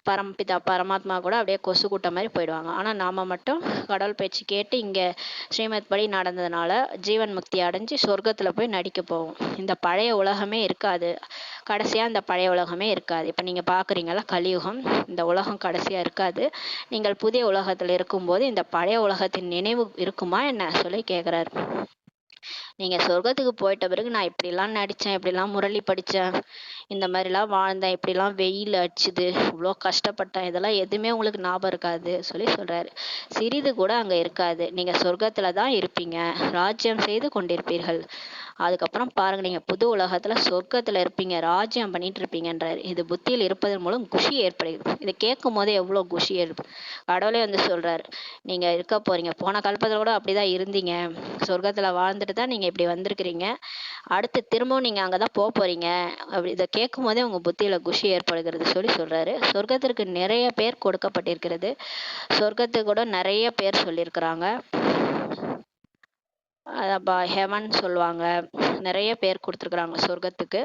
பரமபிதா பரமாத்மா கூட அப்படியே கொசு கூட்டம் மாதிரி போயிடுவாங்க. ஆனால் நாம மட்டும் கடவுள் பேச்சு கேட்டு இங்கே ஸ்ரீமத் படி நடந்ததுனால ஜீவன் முக்தி அடைஞ்சு சொர்க்கத்தில் போய் நடிக்க போவோம். இந்த பழைய உலகமே இருக்காது. கடைசியாக இந்த பழைய உலகமே இருக்காது. இப்போ நீங்கள் பார்க்குறீங்களா கலியுகம், இந்த உலகம் கடைசியாக இருக்காது. நீங்கள் புதிய உலகத்தில் இருக்கும்போது இந்த பழைய உலகத்தின் நினைவு இருக்குமா என்ன கேட்குறாரு. நீங்க சொர்க்கத்துக்கு போயிட்ட பிறகு நான் இப்படிலாம் நடிச்சேன், இப்படிலாம் முரளி படிச்சேன், இந்த மாதிரிலாம் வாழ்ந்தேன், இப்படிலாம் வெயில் அடிச்சுது, இவ்வளோ கஷ்டப்பட்டேன், இதெல்லாம் எதுவுமே உங்களுக்கு ஞாபகம் இருக்காது சொல்றாரு. சிறிது கூட அங்க இருக்காது. நீங்க சொர்க்கத்துல தான் இருப்பீங்க, ராஜ்யம் செய்து கொண்டிருப்பீர்கள். அதுக்கப்புறம் பாருங்க, நீங்க புது உலகத்துல சொர்க்கத்துல இருப்பீங்க, ராஜ்யம் பண்ணிட்டு இருப்பீங்கன்றாரு. இது புத்தியில் இருப்பதன் மூலம் குஷி ஏற்படுகிறது. இதை கேட்கும் போதே எவ்வளவு குஷி ஏற்படும். கடவுளே வந்து சொல்றாரு, நீங்க இருக்க போறீங்க, போன கல்பத்துல கூட அப்படிதான் இருந்தீங்க, சொர்க்கத்துல வாழ்ந்துட்டு தான் நீங்க இப்படி வந்திருக்கிறீங்க. அடுத்து திரும்பவும் நீங்க அங்கதான் போறீங்க. அப்படி இதை கேட்கும் போதே உங்க புத்தியில குஷி ஏற்படுகிறது சொல்றாரு. சொர்க்கத்திற்கு நிறைய பேர் கொடுக்கப்பட்டிருக்கிறது. சொர்க்கத்துக்கு கூட நிறைய பேர் சொல்லியிருக்கிறாங்க. ஹெவன் சொல்லுவாங்க. நிறைய பேர் கொடுத்துருக்குறாங்க சொர்க்கத்துக்கு.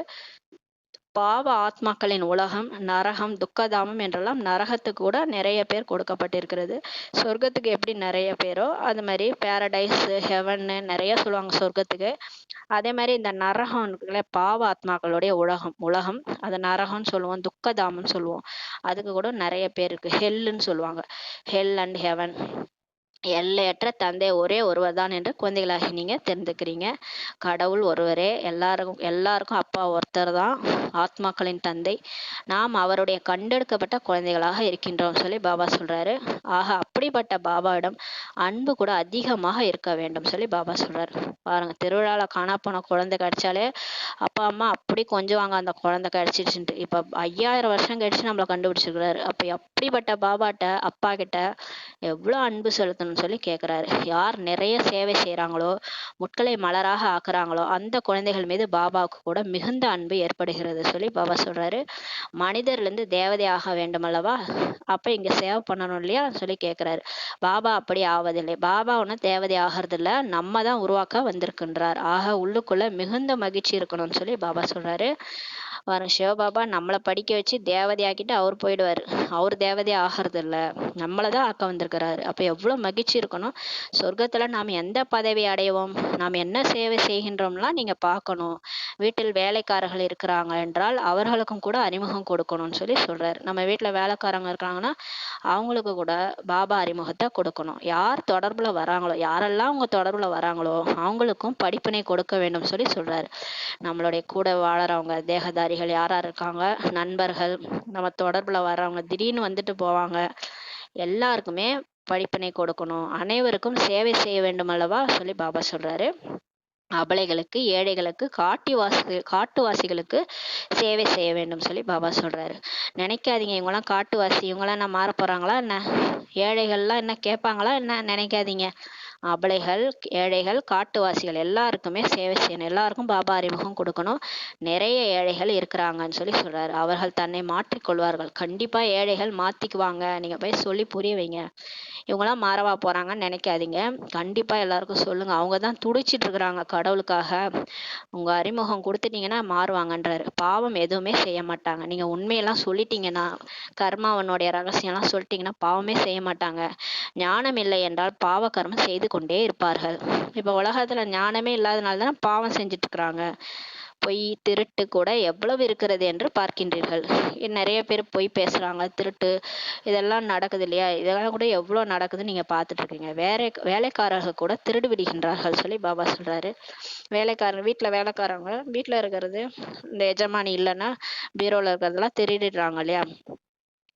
பாவ ஆத்மாக்களின் உலகம், நரகம், துக்கதாமம் என்றெல்லாம் நரகத்துக்கு கூட நிறைய பேர் கொடுக்கப்பட்டிருக்கிறது. சொர்க்கத்துக்கு எப்படி நிறைய பேரோ அது மாதிரி பேரடைஸ், ஹெவன்னு நிறைய சொல்லுவாங்க சொர்க்கத்துக்கு. அதே மாதிரி இந்த நரகம் இருக்குல்ல, பாவ ஆத்மாக்களுடைய உலகம் அதை நரகம்னு சொல்லுவோம், துக்கதாமம்னு சொல்லுவோம். அதுக்கு கூட நிறைய பேர் இருக்கு. ஹெல்லுன்னு சொல்லுவாங்க. Hell and heaven. எல்லையற்ற தந்தை ஒரே ஒருவர் தான் என்று குழந்தைகளாகி நீங்க தெரிந்துக்கிறீங்க. கடவுள் ஒருவரே, எல்லாருக்கும் அப்பா ஒருத்தர் தான், ஆத்மாக்களின் தந்தை. நாம் அவருடைய கண்டெடுக்கப்பட்ட குழந்தைகளாக இருக்கின்றோம் சொல்லி பாபா சொல்றாரு. ஆக அப்படிப்பட்ட பாபாவிடம் அன்பு கூட அதிகமாக இருக்க வேண்டும் சொல்லி பாபா சொல்றாரு. பாருங்க, திருவிழால காணா போன குழந்தை கிடைச்சாலே அப்பா அம்மா அப்படி கொஞ்சுவாங்க, அந்த குழந்தை கிடைச்சிடுச்சுட்டு. இப்ப 5000 வருஷம் கழிச்சு நம்மளை கண்டுபிடிச்சிருக்கிறாரு. அப்ப அப்படிப்பட்ட பாபாட்ட, அப்பா கிட்ட எவ்வளவு அன்பு செலுத்தணும் சொல்லி கேட்கிறாரு. யார் நிறைய சேவை செய்யறாங்களோ, முட்களை மலராக ஆக்குறாங்களோ, அந்த குழந்தைகள் மீது பாபாவுக்கு கூட மிகுந்த அன்பு ஏற்படுகிறது சொல்லி பாபா சொல்றாரு. மனிதர்ல இருந்து தேவதை ஆக வேண்டும் அல்லவா, அப்ப இங்க சேவை பண்ணணும் இல்லையா சொல்லி கேட்கிறாரு. பாபா அப்படி ஆவதில்லை. பாபா ஒன்னும் தேவதை ஆகிறது இல்ல, நம்ம தான் உருவாக்க வந்திருக்கின்றார். ஆக உள்ளுக்குள்ள மிகுந்த மகிழ்ச்சி இருக்கணும்னு சொல்லி பாபா சொல்றாரு. வரும் சிவபாபா நம்மளை படிக்க வச்சு தேவதையாக்கிட்டு அவர் போயிடுவாரு. அவர் தேவதை ஆகிறது இல்ல, நம்மளைதான் ஆக்க வந்திருக்கிறாரு. அப்ப எவ்வளவு மகிழ்ச்சி இருக்கணும். சொர்க்கத்துல நாம் எந்த பதவி அடைவோம், நாம் என்ன சேவை செய்கின்றோம்லாம் நீங்க பார்க்கணும். வீட்டில் வேலைக்காரர்கள் இருக்கிறாங்க என்றால் அவர்களுக்கும் கூட அறிமுகம் கொடுக்கணும்னு சொல்லி சொல்றாரு. நம்ம வீட்டுல வேலைக்காரங்க இருக்காங்கன்னா அவங்களுக்கு கூட பாபா அறிமுகத்தை கொடுக்கணும். யார் தொடர்புல வராங்களோ, யாரெல்லாம் உங்க தொடர்புல வராங்களோ அவங்களுக்கும் படிப்பினை கொடுக்க வேண்டும் சொல்லி சொல்றாரு. நம்மளுடைய கூட வாழறவங்க, தேகதாரிகள் யார் யார் இருக்காங்க, நண்பர்கள், நம்ம தொடர்புல வர்றவங்க, திடீர்னு வந்துட்டு போவாங்க, எல்லாருக்குமே படிப்பினை கொடுக்கணும். அனைவருக்கும் சேவை செய்ய வேண்டும் அல்லவா சொல்லி பாபா சொல்றாரு. அபலைகளுக்கு, ஏழைகளுக்கு, காட்டுவாசிகளுக்கு சேவை செய்ய வேண்டும் சொல்லி பாபா சொல்றாரு. நினைக்காதீங்க இவங்கெல்லாம் காட்டுவாசி, இவங்கெல்லாம் என்ன மாற போறாங்களா என்ன, ஏழைகள்லாம் என்ன கேட்பாங்களா என்ன நினைக்காதீங்க. அபலைகள், ஏழைகள், காட்டுவாசிகள் எல்லாருக்குமே சேவை செய்யணும். எல்லாருக்கும் பாபா அறிமுகம் கொடுக்கணும். நிறைய ஏழைகள் இருக்கிறாங்கன்னு சொல்லி சொல்றாரு. அவர்கள் தன்னை மாற்றிக்கொள்வார்கள். கண்டிப்பா ஏழைகள் மாத்திக்குவாங்க. நீங்க போய் சொல்லி புரிய வைங்க. இவங்கெல்லாம் மாறவா போறாங்கன்னு நினைக்காதீங்க. கண்டிப்பா எல்லாருக்கும் சொல்லுங்க. அவங்கதான் துடிச்சிட்டு இருக்கிறாங்க கடவுளுக்காக. உங்க அறிமுகம் கொடுத்துட்டீங்கன்னா மாறுவாங்கன்றாரு. பாவம் எதுவுமே செய்ய மாட்டாங்க. நீங்க உண்மையெல்லாம் சொல்லிட்டீங்கன்னா, கர்மாவனுடைய ரகசியம் எல்லாம் சொல்லிட்டீங்கன்னா பாவமே செய்ய மாட்டாங்க. ஞானம் இல்லை என்றால் பாவ கர்மம் செய்து கொண்டே இருப்பார்கள். இப்ப உலகத்துல ஞானமே இல்லாதனாலதான் பாவம் செஞ்சுட்டு இருக்கிறாங்க. பொய், திருட்டு கூட எவ்வளவு இருக்கிறது என்று பார்க்கின்றீர்கள். நிறைய பேர் பொய் பேசுறாங்க, திருட்டு இதெல்லாம் நடக்குது இல்லையா, இதெல்லாம் கூட எவ்வளவு நடக்குதுன்னு நீங்க பார்த்துட்டு இருக்கீங்க. வேலைக்காரர்கள் கூட திருடு விடுகின்றார்கள் சொல்லி பாபா சொல்றாரு. வீட்டுல வேலைக்காரங்க வீட்டுல இருக்கிறது, இந்த எஜமானி இல்லைன்னா பீரோல இருக்கிறதெல்லாம் திருடிடுறாங்க இல்லையா,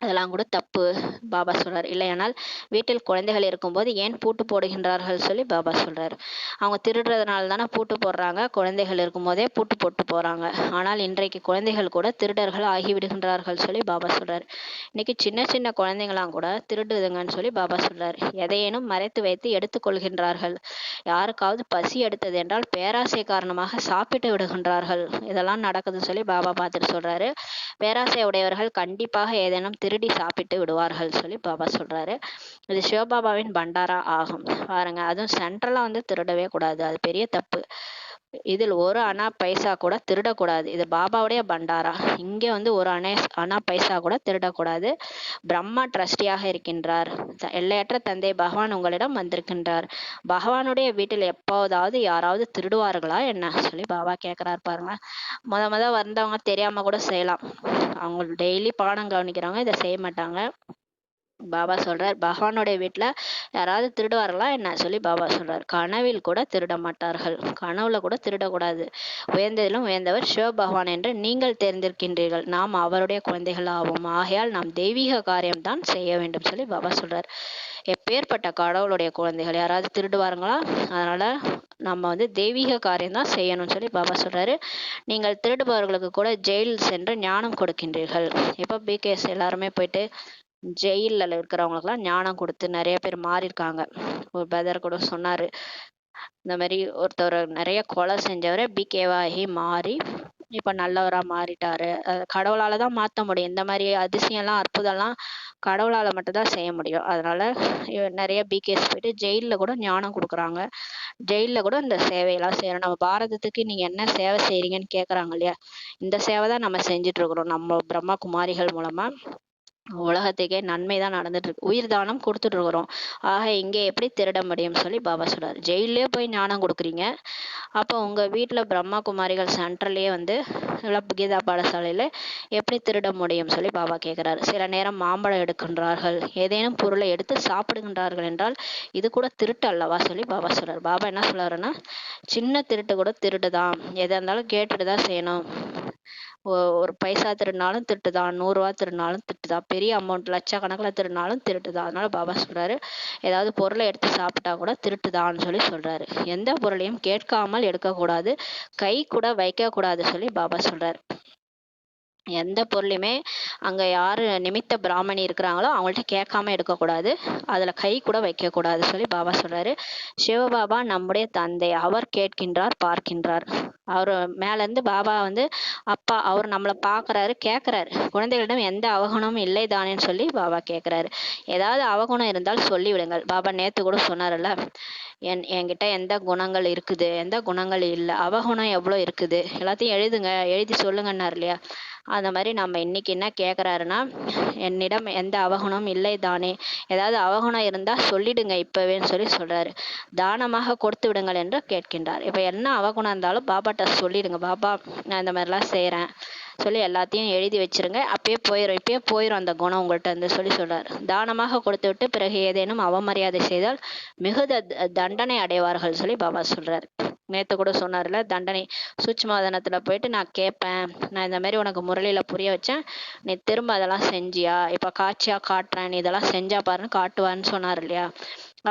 அதெல்லாம் கூட தப்பு பாபா சொல்றாரு. இல்லையானால் வீட்டில் குழந்தைகள் இருக்கும்போது ஏன் பூட்டு போடுகின்றார்கள் சொல்லி பாபா சொல்றாரு. அவங்க திருடுறதுனால தானே பூட்டு போடுறாங்க, குழந்தைகள் இருக்கும்போதே பூட்டு போட்டு போறாங்க. ஆனால் இன்றைக்கு குழந்தைகள் கூட திருடர்கள் ஆகிவிடுகின்றார்கள் சொல்லி பாபா சொல்றாரு. இன்னைக்கு சின்ன சின்ன குழந்தைங்களாம் கூட திருடுதுங்கன்னு சொல்லி பாபா சொல்றாரு. எதையேனும் மறைத்து வைத்து எடுத்துக்கொள்கின்றார்கள். யாருக்காவது பசி எடுத்தது என்றால் பேராசை காரணமாக சாப்பிட்டு விடுகின்றார்கள். இதெல்லாம் நடக்குதுன்னு சொல்லி பாபா பார்த்துட்டு சொல்றாரு. பேராசை உடையவர்கள் கண்டிப்பாக ஏதேனும் திருடி சாப்பிட்டு விடுவார்கள் சொல்லி பாபா சொல்றாரு. இது சிவபாபாவின் பண்டாரா ஆகும். பாருங்க, அதுவும் சென்ட்ரலா திருடவே கூடாது, அது பெரிய தப்பு. இதில் ஒரு அணா பைசா கூட திருடக்கூடாது. இது பாபாவுடைய பண்டாரா. இங்க ஒரு அணா பைசா கூட திருடக்கூடாது. பிரம்மா ட்ரஸ்டியாக இருக்கின்றார். எல்லையற்ற தந்தை பகவான் உங்களிடம் வந்திருக்கின்றார். பகவானுடைய வீட்டில் எப்போதாவது யாராவது திருடுவார்களா என்ன சொல்லி பாபா கேட்கிறார். பாருங்க, முத வந்தவங்க தெரியாம கூட செய்யலாம். அவங்க டெய்லி பாடம் கவனிக்கிறவங்க இதை செய்ய மாட்டாங்க. பாபா சொல்றார், பகவானுடைய வீட்டுல யாராவது திருடுவார்களா என்ன சொல்லி பாபா சொல்றார். கனவில் கூட திருட மாட்டார்கள். கனவுல கூட திருடக்கூடாது. உயர்ந்ததிலும் உயர்ந்தவர் சிவ பகவான் என்று நீங்கள் தெரிந்திருக்கின்றீர்கள். நாம் அவருடைய குழந்தைகள் ஆவோம். ஆகையால் நாம் தெய்வீக காரியம்தான் செய்ய வேண்டும் சொல்லி பாபா சொல்றார். எப்பேற்பட்ட கடவுளுடைய குழந்தைகள் யாராவது திருடுவாருங்களா? அதனால நம்ம தெய்வீக காரியம் தான் செய்யணும்னு சொல்லி பாபா சொல்றாரு. நீங்கள் திருடுபவர்களுக்கு கூட ஜெயில் சென்று ஞானம் கொடுக்கின்றீர்கள். இப்போ பிகேஎஸ் எல்லாருமே போயிட்டு ஜெயிலில் இருக்கிறவங்களுக்குலாம் ஞானம் கொடுத்து நிறைய பேர் மாறி இருக்காங்க. ஒரு பிரதர் கூட சொன்னாரு, இந்த மாதிரி ஒருத்தர் நிறைய கொலை செஞ்சவரை பிகேவாகி மாறி இப்ப நல்லவரா மாறிட்டாரு. கடவுளால தான் மாத்த முடியும். இந்த மாதிரி அதிசயம்லாம் அற்புதம்லாம் கடவுளால மட்டும்தான் செய்ய முடியும். அதனால நிறைய பிகேஸ் போயிட்டு ஜெயில்ல கூட ஞானம் கொடுக்குறாங்க. ஜெயில்ல கூட இந்த சேவையெல்லாம் செய்யறோம். நம்ம பாரதத்துக்கு நீங்க என்ன சேவை செய்றீங்கன்னு கேக்குறாங்க இல்லையா? இந்த சேவை தான் நம்ம செஞ்சுட்டு இருக்கிறோம். நம்ம பிரம்மா குமாரிகள் மூலமா உலகத்துக்கே நன்மை தான் நடந்துட்டு இருக்கு. உயிர் தானம் கொடுத்துட்டு இருக்கிறோம். ஆக இங்க எப்படி திருட முடியும்னு சொல்லி பாபா சொல்றாரு. ஜெயிலே போய் ஞானம் கொடுக்குறீங்க, அப்போ உங்க வீட்டுல பிரம்மா குமாரிகள் சென்டர்லயே வந்து கீதா பாடசாலையில எப்படி திருட முடியும் சொல்லி பாபா கேட்கிறாரு. சில நேரம் மாம்பழம் எடுக்கின்றார்கள், ஏதேனும் பொருளை எடுத்து சாப்பிடுகின்றார்கள் என்றால் இது கூட திருட்டு அல்லவா சொல்லி பாபா சொல்றாரு. பாபா என்ன சொல்றாருன்னா, சின்ன திருட்டு கூட திருட்டுதான், எதா இருந்தாலும் கேட்டுட்டு தான் செய்யணும். ஒரு பைசா திருடினாலும் திருட்டுதான், 100 ரூபா திருடினாலும் திருட்டுதான், பெரிய அமௌண்ட் லட்சக்கணக்கில் திருடினாலும் திருட்டுதான். அதனால பாபா சொல்றாரு, ஏதாவது பொருளை எடுத்து சாப்பிட்டா கூட திருட்டுதான்னு சொல்லி சொல்றாரு. எந்த பொருளையும் கேட்காமல் எடுக்கக்கூடாது, கை கூட வைக்க கூடாது சொல்லி பாபா சொல்றாரு. எந்த பொருளையுமே அங்க யாரு நிமித்த பிராமணி இருக்கிறாங்களோ அவங்கள்ட்ட கேட்காம எடுக்கக்கூடாது, அதுல கை கூட வைக்க கூடாது சொல்லி பாபா சொல்றாரு. சிவபாபா நம்முடைய தந்தை, அவர் கேட்கின்றார், பார்க்கின்றார். அவர் மேல இருந்து பாபா வந்து அப்பா, அவர் நம்மளை பாக்குறாரு, கேட்கிறாரு. குழந்தைகளிடம் எந்த அவகுணமும் இல்லை தானேன்னு சொல்லி பாபா கேட்கிறாரு. ஏதாவது அவகுணம் இருந்தால் சொல்லி விடுங்கள். பாபா நேத்து கூட சொன்னார்ல, என்கிட்ட எந்த குணங்கள் இருக்குது, எந்த குணங்கள் இல்லை, அவகுணம் எவ்வளோ இருக்குது, எல்லாத்தையும் எழுதுங்க, எழுதி சொல்லுங்கன்னாரு இல்லையா? அந்த மாதிரி நம்ம இன்னைக்கு என்ன கேட்குறாருன்னா, என்னிடம் எந்த அவகுணம் இல்லை தானே, ஏதாவது அவகுணம் இருந்தா சொல்லிடுங்க இப்பவேன்னு சொல்லி சொல்றாரு. தானமாக கொடுத்து விடுங்கள் என்று கேட்கின்றார். இப்ப என்ன அவகுணம் இருந்தாலும் பாபாட்ட சொல்லிடுங்க. பாபா, நான் இந்த மாதிரிலாம் செய்யறேன் சொல்லி எல்லாத்தையும் எழுதி வச்சிருங்க, அப்பயே போயிடும் அந்த குணம் உங்கள்கிட்ட இருந்து சொல்லி சொல்றாரு. தானமாக கொடுத்து விட்டு பிறகு ஏதேனும் அவமரியாதை செய்தால் மிகுந்த தண்டனை அடைவார்கள் சொல்லி பாபா சொல்றாரு. நேத்து கூட சொன்னார்ல, தண்டனை சூட்சுமதனத்துல போயிட்டு நான் கேட்பேன், நான் இந்த மாதிரி உனக்கு முரளியில புரிய வச்சேன், நீ திரும்ப அதெல்லாம் செஞ்சியா, இப்ப காட்சியா காட்டுறேன், நீ இதெல்லாம் செஞ்சா பாருன்னு காட்டுவான்னு சொன்னார் இல்லையா?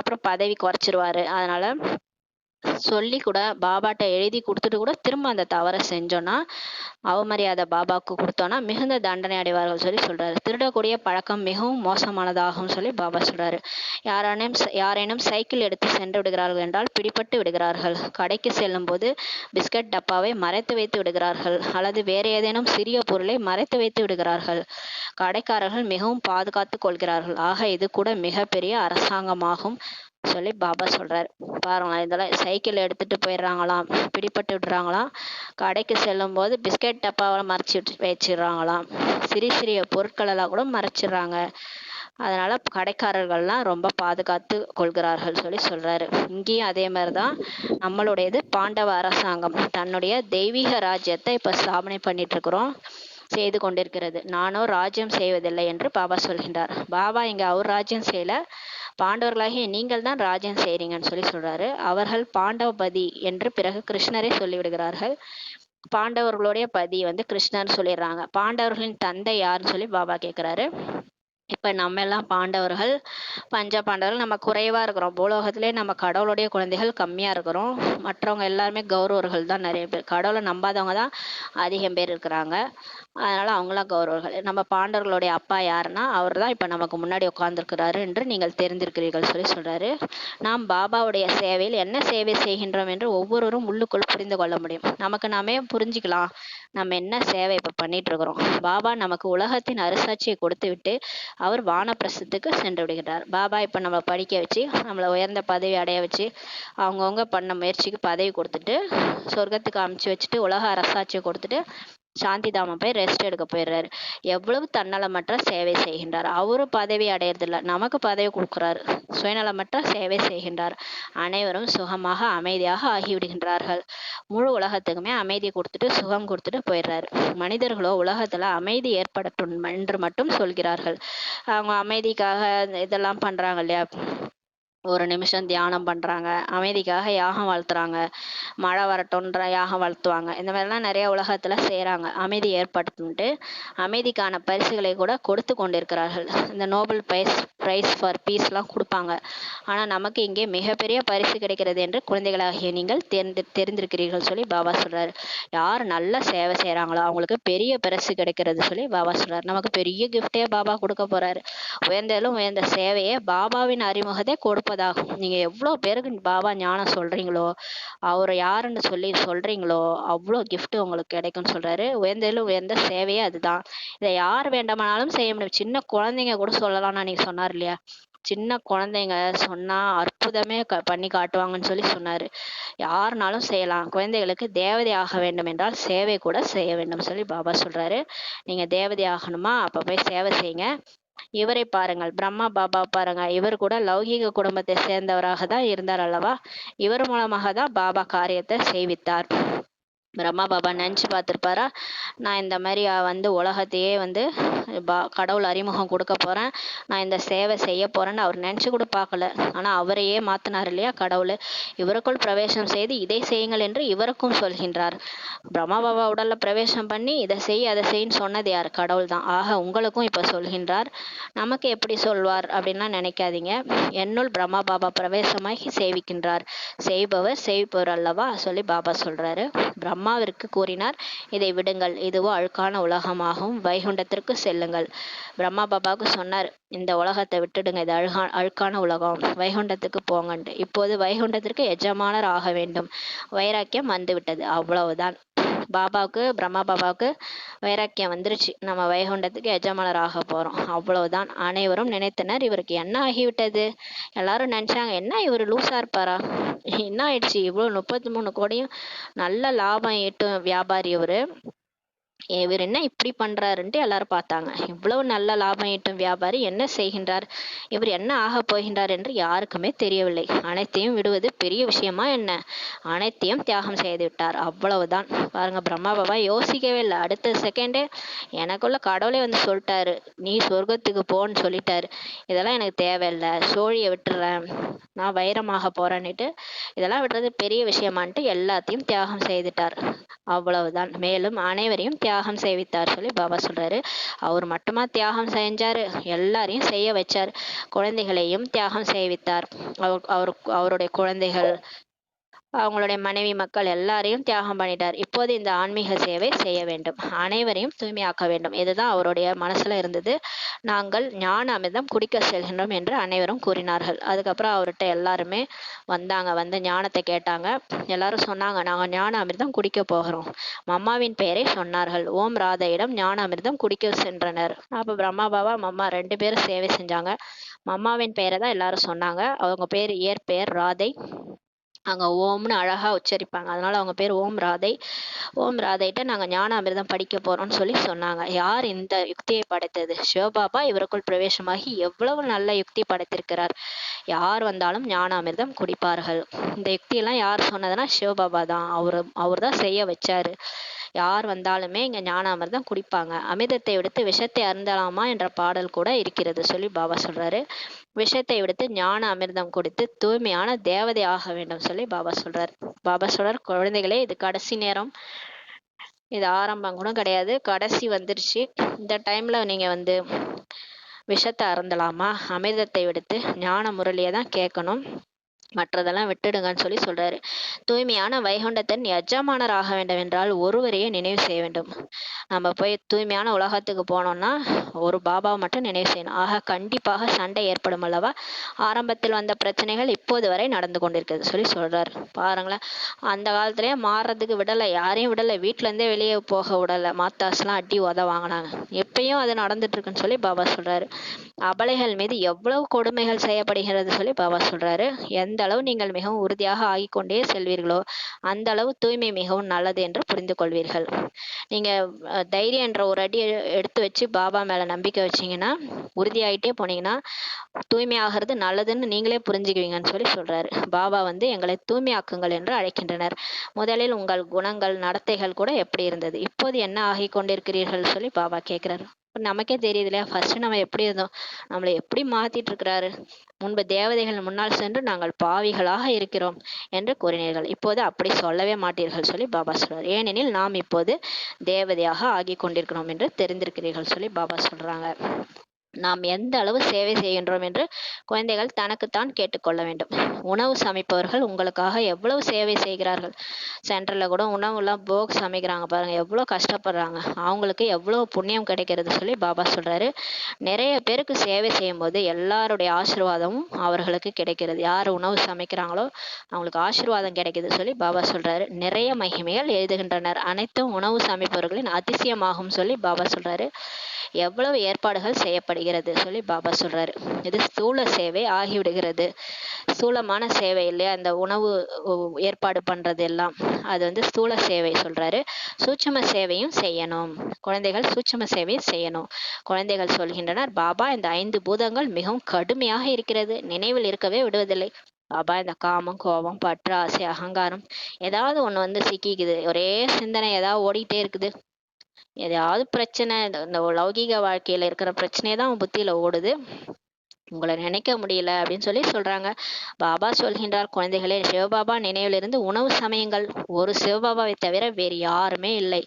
அப்புறம் பதவி குறைச்சிருவாரு. அதனால சொல்லி கூட பாபாட்ட எழுதி கொடுத்துட்டு கூட திரும்ப அந்த தவறை செஞ்சோன்னா, அவமரியாதை பாபாவுக்கு கொடுத்தோன்னா மிகுந்த தண்டனை அடைவார்கள் சொல்லி சொல்றாரு. திருடக்கூடிய பழக்கம் மிகவும் மோசமானதாகும் சொல்லி பாபா சொல்றாரு. யாரேனும் சைக்கிள் எடுத்து சென்று விடுகிறார்கள் என்றால் பிடிபட்டு விடுகிறார்கள். கடைக்கு செல்லும் போது பிஸ்கட் டப்பாவை மறைத்து வைத்து விடுகிறார்கள், அல்லது வேற ஏதேனும் சிறிய பொருளை மறைத்து வைத்து விடுகிறார்கள். கடைக்காரர்கள் மிகவும் பாதுகாத்து கொள்கிறார்கள். ஆக இது கூட மிகப்பெரிய அரசாங்கமாகும் சொல்லி பாபா சொல்றாரு. பாருங்களேன், இதெல்லாம் சைக்கிள் எடுத்துட்டு போயிடுறாங்களாம், பிடிபட்டு விடுறாங்களாம், கடைக்கு செல்லும் போது பிஸ்கட் டப்பாவை மறைச்சி வச்சிடுறாங்களாம், சிறிய பொருட்கள் எல்லாம் கூட மறைச்சிடுறாங்க. அதனால கடைக்காரர்கள்லாம் ரொம்ப பாதுகாத்து கொள்கிறார்கள் சொல்லி சொல்றாரு. இங்கேயும் அதே மாதிரிதான் நம்மளுடையது பாண்டவ அரசாங்கம் தன்னுடைய தெய்வீக ராஜ்யத்தை இப்ப ஸ்தாபனை பண்ணிட்டு இருக்கிறோம், செய்து கொண்டிருக்கிறது. நானோ ராஜ்யம் செய்வதில்லை என்று பாபா சொல்கின்றார். பாபா இங்க அவர் ராஜ்யம் செய்யல, பாண்டவர்களாகிய நீங்கள் தான் ராஜ்யம் செய்றீங்கன்னு சொல்லி சொல்றாரு. அவர்கள் பாண்டவபதி என்று பிறகு கிருஷ்ணரே சொல்லிவிடுகிறார்கள். பாண்டவர்களுடைய பதி வந்து கிருஷ்ணர் சொல்லிடுறாங்க. பாண்டவர்களின் தந்தை யாருன்னு சொல்லி பாபா கேட்கிறாரு. இப்ப நம்ம எல்லாம் பாண்டவர்கள், பஞ்ச பாண்டவர்கள், நம்ம குறைவா இருக்கிறோம். பூலோகத்திலே நம்ம கடவுளுடைய குழந்தைகள் கம்மியா இருக்கிறோம். மற்றவங்க எல்லாருமே கௌரவர்கள் தான் நிறைய பேர். கடவுளை நம்பாதவங்க தான் அதிகம் பேர் இருக்கிறாங்க. அதனால அவங்களாம் கௌரவர்கள். நம்ம பாண்டவர்களுடைய அப்பா யாருன்னா அவர் தான் இப்ப நமக்கு முன்னாடி உட்கார்ந்துருக்கிறாரு என்று நீங்கள் தெரிந்திருக்கிறீர்கள் சொல்லி சொல்றாரு. நாம் பாபாவுடைய சேவையில் என்ன சேவை செய்கின்றோம் என்று ஒவ்வொருவரும் உள்ளுக்குள் புரிந்து கொள்ள முடியும். நமக்கு நாமே புரிஞ்சுக்கலாம் நம்ம என்ன சேவை இப்ப பண்ணிட்டு இருக்கிறோம். பாபா நமக்கு உலகத்தின் அரசாட்சியை கொடுத்து விட்டு அவர் வானப்பிரசத்துக்கு சென்று விடுகிறார். பாபா இப்ப நம்ம படிக்க வச்சு நம்மளை உயர்ந்த பதவி அடைய வச்சு அவங்கவுங்க பண்ண முயற்சிக்கு பதவி கொடுத்துட்டு சொர்க்கத்துக்கு அமுச்சு வச்சுட்டு உலக அரசாட்சியை கொடுத்துட்டு சாந்தி தாமம் போய் ரெஸ்ட் எடுக்க போயிடுறாரு. எவ்வளவு தன்னலமற்ற சேவை செய்கின்றார். அவரு பதவி அடையறதில்ல, நமக்கு பதவி கொடுக்குறாரு. சுயநலமற்ற சேவை செய்கின்றார். அனைவரும் சுகமாக அமைதியாக ஆகிவிடுகின்றார்கள். முழு உலகத்துக்குமே அமைதி கொடுத்துட்டு சுகம் கொடுத்துட்டு போயிடுறாரு. மனிதர்களோ உலகத்துல அமைதி ஏற்படட்டும் என்று மட்டும் சொல்கிறார்கள். அவங்க அமைதிக்காக இதெல்லாம் பண்றாங்க இல்லையா, ஒரு நிமிஷம் தியானம் பண்றாங்க, அமைதிக்காக யாகம் வளர்த்துறாங்க, மழை வரட்டும்ன்ற யாகம் வளர்த்துவாங்க. இந்த மாதிரிலாம் நிறைய உலகத்துல செய்யறாங்க அமைதி ஏற்படுத்துட்டு. அமைதிக்கான பரிசுகளை கூட கொடுத்து கொண்டிருக்கிறார்கள். இந்த நோபல் ப்ரைஸ் ஃபார் பீஸ்லாம் கொடுப்பாங்க. ஆனால் நமக்கு இங்கே மிகப்பெரிய பரிசு கிடைக்கிறது என்று குழந்தைகளாகிய நீங்கள் தெரிந்திருக்கிறீர்கள் சொல்லி பாபா சொல்றாரு. யார் நல்ல சேவை செய்கிறாங்களோ அவங்களுக்கு பெரிய பரிசு கிடைக்கிறது சொல்லி பாபா சொல்றாரு. நமக்கு பெரிய கிஃப்டே பாபா கொடுக்க போறாரு. உயர்ந்தாலும் உயர்ந்த சேவையை பாபாவின் அறிமுகத்தை கொடுப்பதாகும். நீங்க எவ்வளோ பேருக்கு பாபா ஞானம் சொல்றீங்களோ, அவர் யாருன்னு சொல்லி சொல்றீங்களோ அவ்வளோ gift உங்களுக்கு கிடைக்கும்னு சொல்றாரு. உயர்ந்தாலும் உயர்ந்த சேவையே அதுதான். இதை யார் வேண்டுமானாலும் செய்ய முடியும். சின்ன குழந்தைங்க கூட சொல்லலாம்னு அன்னைக்கு சொன்னார் இல்லையா? சின்ன குழந்தைங்க சொன்னா அற்புதமே பண்ணி காட்டுவாங்கன்னு சொல்லி சொன்னாரு. யாருனாலும் செய்யலாம். குழந்தைகளுக்கு தேவதை ஆக வேண்டும் என்றால் சேவை கூட செய்ய வேண்டும் சொல்லி பாபா சொல்றாரு. நீங்க தேவதை ஆகணுமா, அப்ப போய் சேவை செய்யுங்க. இவரை பாருங்கள், பிரம்மா பாபா பாருங்க. இவர் கூட லௌகீக குடும்பத்தை சேர்ந்தவராக தான் இருந்தார் அல்லவா? இவர் மூலமாக தான் பாபா காரியத்தை செய்வித்தார். பிரம்மா பாபா நினச்சி பார்த்துருப்பாரா, நான் இந்த மாதிரி வந்து உலகத்தையே வந்து கடவுள் அறிமுகம் கொடுக்க போகிறேன், நான் இந்த சேவை செய்ய போகிறேன்னு அவர் நினச்சி கூட பார்க்கல. ஆனால் அவரையே மாற்றினார் இல்லையா கடவுள். இவருக்குள் பிரவேசம் செய்து இதை செய்யுங்கள் என்று இவருக்கும் சொல்கின்றார். பிரம்மா பாபா உடலில் பிரவேசம் பண்ணி இதை செய் அதை செய்ன்னு சொன்னது யார்? கடவுள் தான். ஆக உங்களுக்கும் இப்போ சொல்கின்றார். நமக்கு எப்படி சொல்வார் அப்படின்லாம் நினைக்காதீங்க. என்னுள் பிரம்மா பாபா பிரவேசமாகி சேவிக்கின்றார். செய்பவர் செய்பவர் அல்லவா சொல்லி பாபா சொல்கிறாரு. பிரம்மாவிற்கு கூறினார், இதை விடுங்கள், இதுவோ அழுக்கான உலகமாகவும், வைகுண்டத்திற்கு செல்லுங்கள். பிரம்மா பாபாவுக்கு சொன்னார், இந்த உலகத்தை விட்டுடுங்க, இது அழுக்கான உலகம், வைகுண்டத்துக்கு போங்கன்ட்டு. இப்போது வைகுண்டத்திற்கு எஜமானர் ஆக வேண்டும். வைராக்கியம் வந்துவிட்டது, அவ்வளவுதான். பாபாவுக்கு பிரம்மா பாபாவுக்கு வைராக்கியம் வந்துருச்சு. நம்ம வைகுண்டத்துக்கு எஜமானர் ஆக போறோம், அவ்வளவுதான். அனைவரும் நினைத்தனர், இவருக்கு என்ன ஆகிவிட்டது? எல்லாரும் நினைச்சாங்க, என்ன இவர் லூசா இருப்பாரா, என்ன ஆயிடுச்சு, இவ்வளவு 33 கோடியும் நல்ல லாபம் ஈட்டும் வியாபாரி இவர் என்ன இப்படி பண்றாருன்ட்டு எல்லாரும் பார்த்தாங்க. இவ்வளவு நல்ல லாபம் ஈட்டும் வியாபாரி என்ன செய்கின்றார், இவர் என்ன ஆக போகின்றார் என்று யாருக்குமே தெரியவில்லை. அனைத்தையும் விடுவது பெரிய விஷயமா என்ன? அனைத்தையும் தியாகம் செய்து விட்டார், அவ்வளவுதான். பாருங்க, பிரம்மா பாபா யோசிக்கவே இல்லை. அடுத்த செகண்டே எனக்குள்ள கடவுளே வந்து சொல்லிட்டாரு, நீ சொர்க்கத்துக்கு போன்னு சொல்லிட்டாரு. இதெல்லாம் எனக்கு தேவையில்லை, சோழியை விட்டுறேன், நான் வைரமாக போறேன்னுட்டு இதெல்லாம் விடுறது பெரிய விஷயமான்ட்டு எல்லாத்தையும் தியாகம் செய்துட்டார், அவ்வளவுதான். மேலும் அனைவரையும் தியாகம் செய்வித்தார் சொல்லி பாபா சொல்றாரு. அவர் மட்டுமா தியாகம் செஞ்சாரு? எல்லாரையும் செய்ய வச்சார். குழந்தைகளையும் தியாகம் செய்வித்தார். அவருடைய குழந்தைகள், அவங்களுடைய மனைவி, மக்கள் எல்லாரையும் தியாகம் பண்ணிட்டார். இப்போது இந்த ஆன்மீக சேவை செய்ய வேண்டும், அனைவரையும் தூய்மையாக்க வேண்டும். இதுதான் அவருடைய மனசுல இருந்தது. நாங்கள் ஞான அமிர்தம் குடிக்க செல்கின்றோம் என்று அனைவரும் கூறினார்கள். அதுக்கப்புறம் அவர்கிட்ட எல்லாருமே வந்தாங்க, வந்து ஞானத்தை கேட்டாங்க. எல்லாரும் சொன்னாங்க, நாங்கள் ஞான அமிர்தம் குடிக்க போகிறோம். மம்மாவின் பெயரை சொன்னார்கள். ஓம் ராதையிடம் ஞான அமிர்தம் குடிக்க சென்றனர். அப்போ பிரம்மா பாபா மம்மா 2 பேரும் சேவை செஞ்சாங்க. மம்மாவின் பெயரை தான் எல்லாரும் சொன்னாங்க. அவங்க பேர் இயற்பெயர் ராதை. அங்கே ஓம்னு அழகாக உச்சரிப்பாங்க, அதனால அவங்க பேர் ஓம் ராதை. ஓம் ராதைகிட்ட நாங்கள் ஞான அமிர்தம் படிக்க போகிறோம்னு சொல்லி சொன்னாங்க. யார் இந்த யுக்தியை படைத்தது? சிவபாபா இவருக்குள் பிரவேசமாகி எவ்வளவு நல்ல யுக்தி படைத்திருக்கிறார். யார் வந்தாலும் ஞான அமிர்தம் குடிப்பார்கள். இந்த யுக்தியெல்லாம் யார் சொன்னதுன்னா சிவபாபா தான். அவர் தான் செய்ய வச்சாரு. யார் வந்தாலுமே இங்கே ஞான அமிர்தம் குடிப்பாங்க. அமிர்தத்தை விடுத்து விஷத்தை அருந்தலாமா என்ற பாடல் கூட இருக்கிறது சொல்லி பாபா சொல்றாரு. விஷத்தை விடுத்து ஞான அமிர்தம் குடித்து தூய்மையான தேவதை ஆக வேண்டும் சொல்லி பாபா சொல்றாரு. பாபா சொல்றார், குழந்தைகளே, இது கடைசி நேரம், இது ஆரம்பம் கூட கிடையாது, கடைசி வந்துருச்சு. இந்த டைம்ல நீங்க வந்து விஷத்தை அருந்தலாமா? அமிர்தத்தை விடுத்து ஞான முரளியை தான் கேட்கணும், மற்றதெல்லாம் விட்டுடுங்கன்னு சொல்லி சொல்றாரு. தூய்மையான வைகுண்டத்தின் எஜமானர் ஆக வேண்டும் என்றால் ஒருவரையே நினைவு செய்ய வேண்டும். நம்ம போய் தூய்மையான உலகத்துக்கு போனோம்னா ஒரு பாபாவை மட்டும் நினைவு செய்யணும். ஆக கண்டிப்பாக சண்டை ஏற்படும் அல்லவா? ஆரம்பத்தில் வந்த பிரச்சனைகள் இப்போது வரை நடந்து கொண்டிருக்கிறது சொல்லி சொல்றாரு. பாருங்களேன், அந்த காலத்திலேயே மாறுறதுக்கு விடலை, யாரையும் விடலை, வீட்டுல இருந்தே வெளியே போக விடலை, மாத்தாஸ்லாம் அடி உத வாங்கினாங்க. எப்பயும் அது நடந்துட்டு இருக்குன்னு சொல்லி பாபா சொல்றாரு. அபலைகள் மீது எவ்வளவு கொடுமைகள் செய்யப்படுகிறது சொல்லி பாபா சொல்றாரு. எந்த அளவு நீங்கள் மிகவும் உறுதியாக ஆகிக்கொண்டே செல்வீர்களோ அந்த அளவு தூய்மை மிகவும் நல்லது என்று புரிந்து கொள்வீர்கள். நீங்க தைரியம் என்ற ஒரு அடி எடுத்து வச்சு பாபா மேல நம்பிக்கை வச்சீங்கன்னா, உறுதியாயிட்டே போனீங்கன்னா தூய்மையாகிறது நல்லதுன்னு நீங்களே புரிஞ்சுக்குவீங்கன்னு சொல்லி சொல்றாரு. பாபா வந்து எங்களை தூய்மையாக்குங்கள் என்று அழைக்கின்றனர். முதலில் உங்கள் குணங்கள், நடத்தைகள் கூட எப்படி இருந்தது, இப்போது என்ன ஆகி கொண்டிருக்கிறீர்கள் சொல்லி பாபா கேட்கிறாரு. நமக்கே தெரியுது இல்லையா, ஃபர்ஸ்ட் நம்ம எப்படி இருந்தோம், நம்மளை எப்படி மாத்திட்டு இருக்கிறாரு. முன்பு தேவதைகள் முன்னால் சென்று நாங்கள் பாவிகளாக இருக்கிறோம் என்று கூறினீர்கள், இப்போது அப்படி சொல்லவே மாட்டீர்கள் சொல்லி பாபா சொல்றார். ஏனெனில் நாம் இப்போது தேவதையாக ஆகி கொண்டிருக்கிறோம் என்று தெரிந்திருக்கிறீர்கள் சொல்லி பாபா சொல்றாங்க. நாம் எந்த அளவு சேவை செய்கின்றோம் என்று குழந்தைகள் தனக்குத்தான் கேட்டுக்கொள்ள வேண்டும். உணவு சமைப்பவர்கள் உங்களுக்காக எவ்வளவு சேவை செய்கிறார்கள். சென்டர்ல கூட உணவுலாம் போக் சமைக்கிறாங்க பாருங்க, எவ்வளோ கஷ்டப்படுறாங்க, அவங்களுக்கு எவ்வளோ புண்ணியம் கிடைக்கிறது சொல்லி பாபா சொல்றாரு. நிறைய பேருக்கு சேவை செய்யும்போது எல்லாருடைய ஆசீர்வாதமும் அவர்களுக்கு கிடைக்கிறது. யார் உணவு சமைக்கிறாங்களோ அவங்களுக்கு ஆசீர்வாதம் கிடைக்குது சொல்லி பாபா சொல்றாரு. நிறைய மகிமைகள் எழுதுகின்றனர், அனைத்தும் உணவு சமைப்பவர்களின் அதிசயமாகும் சொல்லி பாபா சொல்றாரு. எவ்வளவு ஏற்பாடுகள் செய்யப்படுகிறது சொல்லி பாபா சொல்றாரு. இது ஸ்தூல சேவை ஆகிவிடுகிறது. ஸ்தூலமான சேவை இல்லையா, அந்த உணவு ஏற்பாடு பண்றது எல்லாம், அது வந்து ஸ்தூல சேவை சொல்றாரு. சூட்சும சேவையும் செய்யணும், குழந்தைகள் சூட்சும சேவை செய்யணும். குழந்தைகள் சொல்கின்றனர், பாபா இந்த 5 பூதங்கள் மிகவும் கடுமையாக இருக்கிறது, நினைவில் இருக்கவே விடுவதில்லை. பாபா இந்த காமம், கோபம், பற்று, ஆசை, அகங்காரம் ஏதாவது ஒண்ணு வந்து சிக்கிக்குது, ஒரே சிந்தனை ஏதாவது ஓடிட்டே இருக்குது, எதையாவது பிரச்சனை, இந்த லௌகீக வாழ்க்கையில இருக்கிற பிரச்சனையே தான் புத்தியில ஓடுது, உங்களை நினைக்க முடியல அப்படின்னு சொல்லி சொல்றாங்க. பாபா சொல்கின்றார், குழந்தைகளே, சிவபாபா நினைவிலிருந்து உணவு சமயங்கள், ஒரு சிவபாபாவை தவிர வேறு யாருமே இல்லை,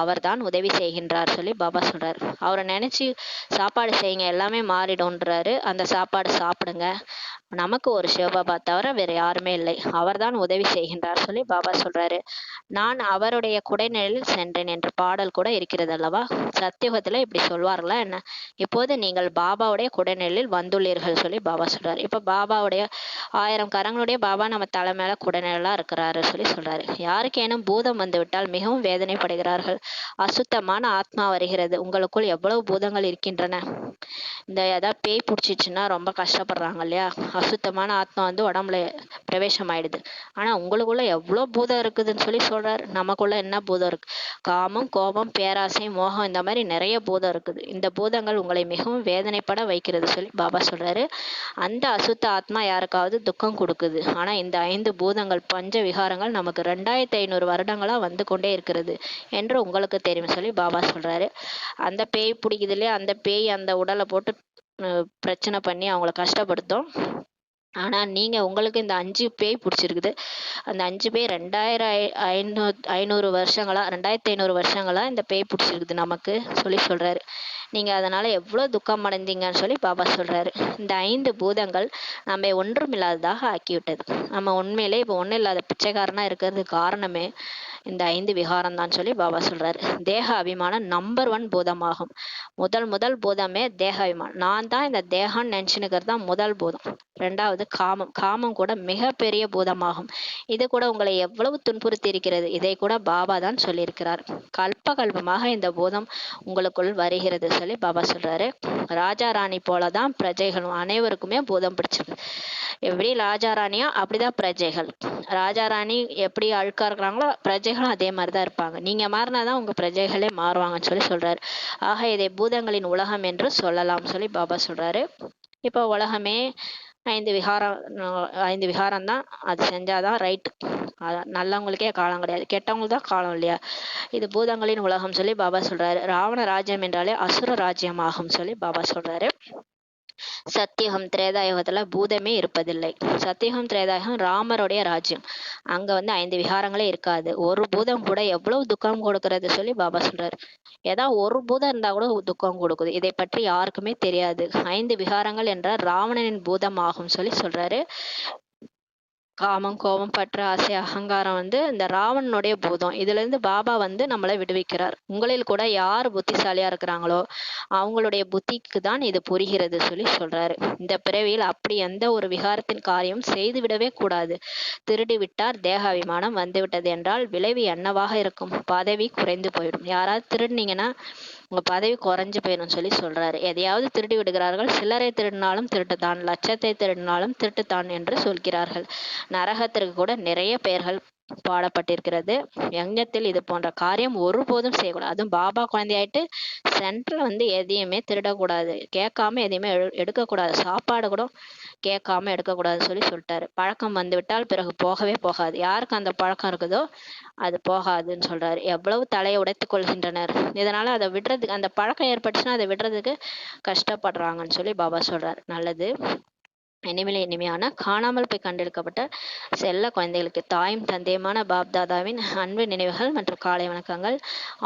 அவர்தான் உதவி செய்கின்றார் சொல்லி பாபா சொல்றாரு. அவரை நினைச்சு சாப்பாடு செய்யுங்க, எல்லாமே மாறிடும்ன்றாரு. அந்த சாப்பாடு சாப்பிடுங்க. நமக்கு ஒரு சிவபாபா தவிர வேற யாருமே இல்லை, அவர்தான் உதவி செய்கின்றார் சொல்லி பாபா சொல்றாரு. நான் அவருடைய குடைநிழலில் சென்றேன் என்ற பாடல் கூட இருக்கிறது அல்லவா. சத்தியுகத்துல இப்படி சொல்வார்களா என்ன. இப்போது நீங்கள் பாபாவுடைய குடைநிழலில் வந்துள்ளீர்கள் சொல்லி பாபா சொல்றாரு. இப்ப பாபாவுடைய 1000 கரங்களுடைய பாபா நம்ம தலை மேல குடைநிழலா இருக்கிறாரு சொல்லி சொல்றாரு. யாருக்கேனும் பூதம் வந்து விட்டால் மிகவும் வேதனைப்படுகிறார்கள். அசுத்தமான ஆத்மா வருகிறது. உங்களுக்குள் எவ்வளவு பூதங்கள் இருக்கின்றன. இந்த ஏதாவது பேய் பிடிச்சிச்சுன்னா ரொம்ப கஷ்டப்படுறாங்க இல்லையா. அசுத்தமான ஆத்மா வந்து உடம்புல பிரவேசம் ஆயிடுது. ஆனா உங்களுக்குள்ள எவ்வளவு பூதம் இருக்குதுன்னு சொல்லி சொல்றாரு. நமக்குள்ள என்ன பூதம் இருக்கு. காமம், கோபம், பேராசை, மோகம், இந்த மாதிரி நிறைய பூதம் இருக்குது. இந்த பூதங்கள் உங்களை மிகவும் வேதனைப்பட வைக்கிறது சொல்லி பாபா சொல்றாரு. அந்த அசுத்த ஆத்மா யாருக்காவது துக்கம் கொடுக்குது. ஆனா இந்த 5 பூதங்கள், பஞ்ச விகாரங்கள் நமக்கு 2500 வருடங்களா வந்து கொண்டே இருக்கிறது என்று உங்களுக்கு தெரியும் சொல்லி பாபா சொல்றாரு. அந்த பேய் பிடிக்குது இல்லையா, அந்த பேய் அந்த உடலை போட்டு பிரச்சனை பண்ணி அவங்கள கஷ்டப்படுத்தும். ஆனா நீங்க, உங்களுக்கு இந்த 5 பேய் பிடிச்சிருக்குது. அந்த 5 பேய் 2500 வருஷங்களா, 2500 வருஷங்களா இந்த பேய் பிடிச்சிருக்குது நமக்கு சொல்லி சொல்றாரு. நீங்க அதனால எவ்வளவு துக்கம் அடைந்தீங்கன்னு சொல்லி பாபா சொல்றாரு. இந்த 5 பூதங்கள் நம்ம ஒன்றுமில்லாததாக ஆக்கிவிட்டது. நம்ம உண்மையிலே இப்போ ஒன்றும் இல்லாத பிச்சைக்காரனா இருக்கிறதுக்கு காரணமே இந்த 5 விகாரம் தான் சொல்லி பாபா சொல்றாரு. தேக அபிமானம் நம்பர் 1 பூதமாகும். முதல் பூதமே தேக அபிமானம். நான் தான் இந்த தேகம்னு நினைச்சுனுக்கிறது தான் முதல் பூதம். 2வது காமம். காமம் கூட மிகப்பெரிய பூதமாகும். இது கூட உங்களை எவ்வளவு துன்புறுத்தி இருக்கிறது, இதை கூட பாபா தான் சொல்லியிருக்கிறார். கல்பமாக இந்த பூதம் உங்களுக்குள் வருகிறது சொல்லி பாபா சொல்றாரு. ராஜா ராணி போலதான் பிரஜைகளும், அனைவருக்குமே பூதம் பிடிச்சிருக்கு. எப்படி ராஜா ராணியா அப்படிதான் பிரஜைகள். ராஜா ராணி எப்படி அழுக்கா இருக்கிறாங்களோ பிரஜைகளும் அதே மாதிரிதான் இருப்பாங்க. நீங்க மாறினாதான் உங்க பிரஜைகளே மாறுவாங்கன்னு சொல்லி சொல்றாரு. ஆக இதை பூதங்களின் உலகம் என்று சொல்லலாம் சொல்லி பாபா சொல்றாரு. இப்போ உலகமே 5 விகாரம் தான், அது செஞ்சாதான் ரைட். நல்லவங்களுக்கே காலம் கிடையாது, கெட்டவங்களுக்கு தான் காலம் இல்லையா. இது பூதங்களின் உலகம் சொல்லி பாபா சொல்றாரு. ராவண ராஜ்யம் என்றாலே அசுர ராஜ்யம் ஆகும் சொல்லி பாபா சொல்றாரு. சத்தியுகம் திரேதாயுகத்துல பூதமே இருப்பதில்லை. சத்தியுகம் திரேதாயுகம் ராமருடைய ராஜ்யம். அங்க வந்து 5 விகாரங்களே இருக்காது. ஒரு பூதம் கூட எவ்வளவு துக்கம் கொடுக்கறது சொல்லி பாபா சொல்றாரு. ஏதாவது ஒரு பூதம் இருந்தா கூட துக்கம் கொடுக்குது. இதை பற்றி யாருக்குமே தெரியாது. 5 விகாரங்கள் என்ற ராவணனின் பூதம் ஆகும் சொல்லி சொல்றாரு. காமம், கோபம், பற்று, ஆசை, அகங்காரம் வந்து இந்த ராவணனுடைய பூதம். இதுல இருந்து பாபா வந்து நம்மளை விடுவிக்கிறார். உங்களில் கூட யார் புத்திசாலியா இருக்கிறாங்களோ அவங்களுடைய புத்திக்கு தான் இது புரிகிறது சொல்லி சொல்றாரு. இந்த பிறவியில் அப்படி எந்த ஒரு விகாரத்தின் காரியம் செய்து விடவே கூடாது. திருடி விட்டார், தேக அபிமானம் வந்து விட்டது என்றால் விளைவு என்னவாக இருக்கும். பதவி குறைந்து போயிடும். யாராவது திருடுனீங்கன்னா உங்க பதவி குறைஞ்சு போயிடும் சொல்லி சொல்றாரு. எதையாவது திருடி விடுகிறார்கள். சில்லறை திருடினாலும் திருட்டுத்தான், லட்சத்தை திருடினாலும் திருட்டுத்தான் என்று சொல்கிறார்கள். நரகத்திற்கு கூட நிறைய பெயர்கள் பாடப்பட்டிருக்கிறது. யஞத்தில் இது போன்ற காரியம் ஒருபோதும் செய்யக்கூடாது. அதுவும் பாபா குழந்தையாயிட்டு சென்டர்ல வந்து எதையுமே திருடக்கூடாது, கேட்காம எதையுமே எடுக்கக்கூடாது, சாப்பாடு கூட கேட்காம எடுக்கக்கூடாதுன்னு சொல்லி சொல்லிட்டாரு. பழக்கம் வந்து விட்டால் பிறகு போகவே போகாது. யாருக்கு அந்த பழக்கம் இருக்குதோ அது போகாதுன்னு சொல்றாரு. எவ்வளவு தலையை உடைத்துக் கொள்கின்றனர். இதனால அதை விடுறதுக்கு, அந்த பழக்கம் ஏற்பட்டுச்சுன்னா அதை விடுறதுக்கு கஷ்டப்படுறாங்கன்னு சொல்லி பாபா சொல்றாரு. நல்லது. இனிமையான காணாமல் போய் கண்டெடுக்கப்பட்ட செல்ல குழந்தைகளுக்கு தாயும் தந்தையுமான பாப்தாதாவின் அன்பு நினைவுகள் மற்றும் காலை வணக்கங்கள்.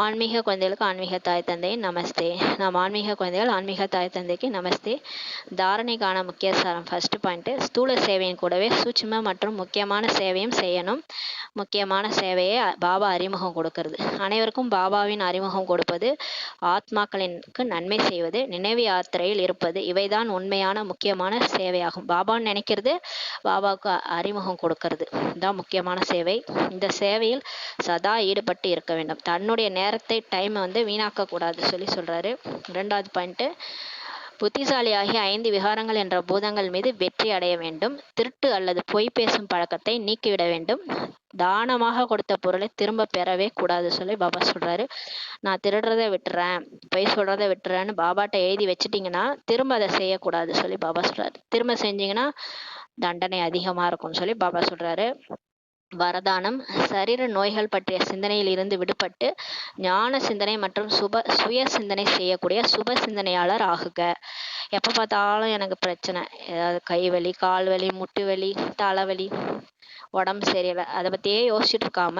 ஆன்மீக குழந்தைகளுக்கு ஆன்மீக தாய் தந்தையின் நமஸ்தே. நாம் ஆன்மீக குழந்தைகள் ஆன்மீக தாய் தந்தைக்கு நமஸ்தே. தாரணைக்கான முக்கிய சாரம். ஃபர்ஸ்ட் பாயிண்ட், ஸ்தூல சேவையின் கூடவே சூட்சும மற்றும் முக்கியமான சேவையும் செய்யணும். முக்கியமான சேவையை பாபா அறிமுகம் கொடுக்கிறது. அனைவருக்கும் பாபாவின் அறிமுகம் கொடுப்பது, ஆத்மாக்களிற்கு நன்மை செய்வது, நினைவு யாத்திரையில் இருப்பது, இவைதான் உண்மையான முக்கியமான சேவையாகும். பாபான்னு நினைக்கிறது, பாபாவுக்கு அறிமுகம் கொடுக்கறது தான் முக்கியமான சேவை. இந்த சேவையில் சதா ஈடுபட்டு இருக்க வேண்டும். தன்னுடைய நேரத்தை டைமை வீணாக்க கூடாது சொல்லி சொல்றாரு. 2வது பாயிண்ட், புத்திசாலியாகிய 5 விகாரங்கள் என்ற பூதங்கள் மீது வெற்றி அடைய வேண்டும். திருட்டு அல்லது பொய் பேசும் பழக்கத்தை நீக்கிவிட வேண்டும். தானமாக கொடுத்த பொருளை திரும்ப பெறவே கூடாது சொல்லி பாபா சொல்றாரு. நான் திருடுறதை விட்டுறேன், பொய் சொல்றதை விட்டுறேன்னு பாபாட்ட எழுதி வச்சுட்டீங்கன்னா திரும்ப அதை செய்யக்கூடாது சொல்லி பாபா சொல்றாரு. திரும்ப செஞ்சீங்கன்னா தண்டனை அதிகமா இருக்கும்னு சொல்லி பாபா சொல்றாரு. வரதானம், சரீர நோய்கள் பற்றிய சிந்தனையில் இருந்து விடுபட்டு ஞான சிந்தனை மற்றும் சுய சிந்தனை செய்யக்கூடிய சுப சிந்தனையாளர் ஆகுக. எப்ப பார்த்தாலும் எனக்கு பிரச்சனை, ஏதாவது கை வலி, கால் வலி, முட்டு வலி, தலைவலி, உடம்பு சரியில்லை, அதை பத்தியே யோசிச்சுட்டு இருக்காம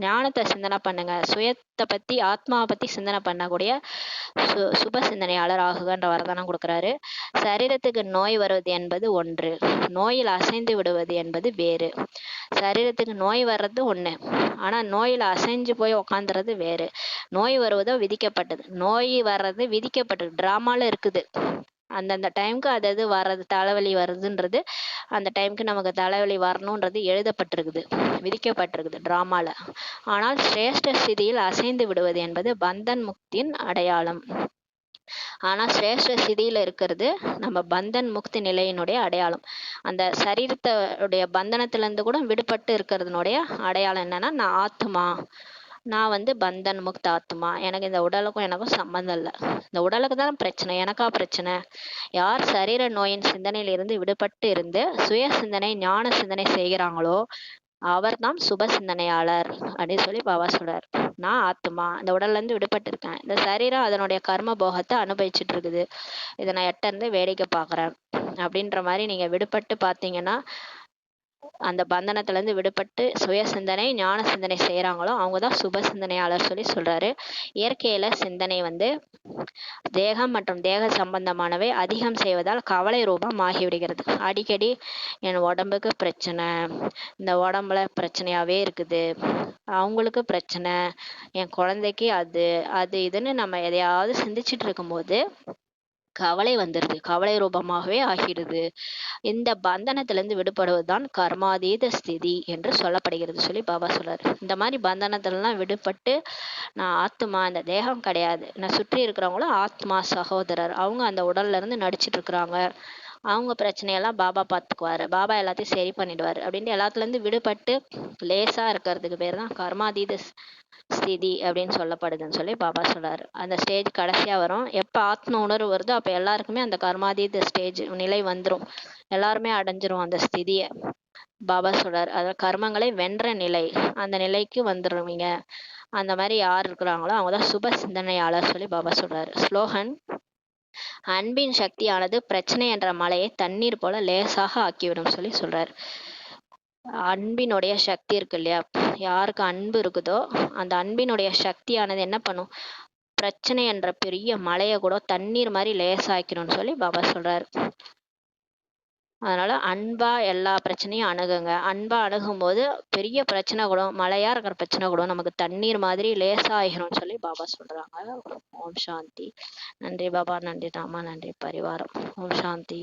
ஞானத்தை சிந்தனை பண்ணுங்க. சுயத்தை பத்தி, ஆத்மாவை பத்தி சிந்தனை பண்ணக்கூடிய சுப சிந்தனையாளர் ஆகுகன்ற வரதானம் கொடுக்குறாரு. சரீரத்துக்கு நோய் வருவது என்பது ஒன்று, நோயில் அசைந்து விடுவது என்பது வேறு. சரீரத்துக்கு நோய் வர்றது ஒண்ணு, ஆனா நோயில அசைஞ்சு போய் உக்காந்துறது வேறு. நோய் வருவதோ விதிக்கப்பட்டது, நோய் வர்றது விதிக்கப்பட்டது, டிராமால இருக்குது. அந்தந்த டைமுக்கு அது வர்றது, தலைவலி வருதுன்றது அந்த டைமுக்கு நமக்கு தலைவலி வரணுன்றது எழுதப்பட்டிருக்குது, விதிக்கப்பட்டிருக்குது டிராமால. ஆனால் சிரேஷ்ட ஸ்திதியில் அசைந்து விடுவது என்பது பந்தன் முக்தியின் அடையாளம். ஆனா சிரேஷ்ட ஸ்திதியில இருக்கிறது நம்ம பந்தன் முக்தி நிலையினுடைய அடையாளம். அந்த சரீரத்துடைய பந்தனத்திலிருந்து கூட விடுபட்டு இருக்கிறதுனுடைய அடையாளம் என்னன்னா, நான் ஆத்மா, நான் பந்தன் முக்த ஆத்மா, எனக்கு இந்த உடலுக்கும் எனக்கும் சம்மந்தம் இல்லை. இந்த உடலுக்கு தான் பிரச்சனை, எனக்கா பிரச்சனை. யார் சரீர நோயின் சிந்தனையில இருந்து விடுபட்டு இருந்து சுய சிந்தனை ஞான சிந்தனை செய்கிறாங்களோ அவர் தான் சுப சிந்தனையாளர் அப்படின்னு சொல்லி பாபா சொல்றார். நான் ஆத்மா, இந்த உடல்ல இருந்து விடுபட்டு இருக்கேன், இந்த சரீரம் அதனுடைய கர்ம போகத்தை அனுபவிச்சுட்டு இருக்குது, இதை நான் எட்ட இருந்து வேடிக்கை பாக்குறேன் அப்படின்ற மாதிரி நீங்க விடுபட்டு பார்த்தீங்கன்னா, அந்த பந்தனத்துல இருந்து விடுபட்டு சுய சிந்தனை ஞான சிந்தனை செய்யறாங்களோ அவங்கதான் சுப சிந்தனையாளர் சொல்லி சொல்றாரு. இயற்கையில சிந்தனை தேகம் மற்றும் தேக சம்பந்தமானவை அதிகம் செய்வதால் கவலை ரூபம் ஆகிவிடுகிறது. அடிக்கடி என் உடம்புக்கு பிரச்சனை, இந்த உடம்புல பிரச்சனையாவே இருக்குது, அவங்களுக்கு பிரச்சனை, என் குழந்தைக்கு அது இதுன்னு நம்ம எதையாவது சிந்திச்சுட்டு இருக்கும்போது கவலை வந்துடுது, கவலை ரூபமாகவே ஆகிடுது. இந்த பந்தனத்திலிருந்து விடுபடுவதுதான் கர்மாதீத ஸ்திதி என்று சொல்லப்படுகிறது சொல்லி பாபா சொல்றாரு. இந்த மாதிரி பந்தனத்திலாம் விடுபட்டு நான் ஆத்மா, இந்த தேகம் கிடையாது, நான் சுற்றி இருக்கிறவங்களும் ஆத்மா சகோதரர், அவங்க அந்த உடல்ல இருந்து நடிச்சிட்டு இருக்கிறாங்க, அவங்க பிரச்சனையெல்லாம் பாபா பார்த்துக்குவாரு, பாபா எல்லாத்தையும் சரி பண்ணிடுவாரு அப்படின்ட்டு எல்லாத்துல இருந்து விடுபட்டு லேசா இருக்கிறதுக்கு பேர் தான் கர்மாதீத ஸ்திதி அப்படின்னு சொல்லப்படுதுன்னு சொல்லி பாபா சொல்றாரு. அந்த ஸ்டேஜ் கடைசியா வரும். எப்ப ஆத்ம உணர்வு வருதோ அப்ப எல்லாருக்குமே அந்த கர்மாதீத ஸ்டேஜ் நிலை வந்துரும், எல்லாருமே அடைஞ்சிரும் அந்த ஸ்திதிய. பாபா சொல்றாரு, அதாவது கர்மங்களை வென்ற நிலை, அந்த நிலைக்கு வந்துருவீங்க. அந்த மாதிரி யார் இருக்கிறாங்களோ அவங்கதான் சுப சிந்தனையாளர் சொல்லி பாபா சொல்றாரு. ஸ்லோகன், அன்பின் சக்தியானது பிரச்சனை என்ற மலையை தண்ணீர் போல லேசாக ஆக்கிவிடும் சொல்லி சொல்றாரு. அன்பினுடைய சக்தி இருக்கு இல்லையா, யாருக்கு அன்பு இருக்குதோ அந்த அன்பினுடைய சக்தியானது என்ன பண்ணும், பிரச்சனை என்ற பெரிய மலையை கூட தண்ணீர் மாதிரி லேசாக்கணும்னு சொல்லி பாபா சொல்றாரு. அதனால அன்பா எல்லா பிரச்சனையும் அணுகுங்க. அன்பா அணுகும் போது பெரிய பிரச்சனை கூட, மலையா இருக்கிற பிரச்சனை கூட நமக்கு தண்ணீர் மாதிரி லேசா ஆகிரும்னு சொல்லி பாபா சொல்றாங்க. ஓம் சாந்தி. நன்றி பாபா, நன்றி ராமா, நன்றி பரிவாரம். ஓம் சாந்தி.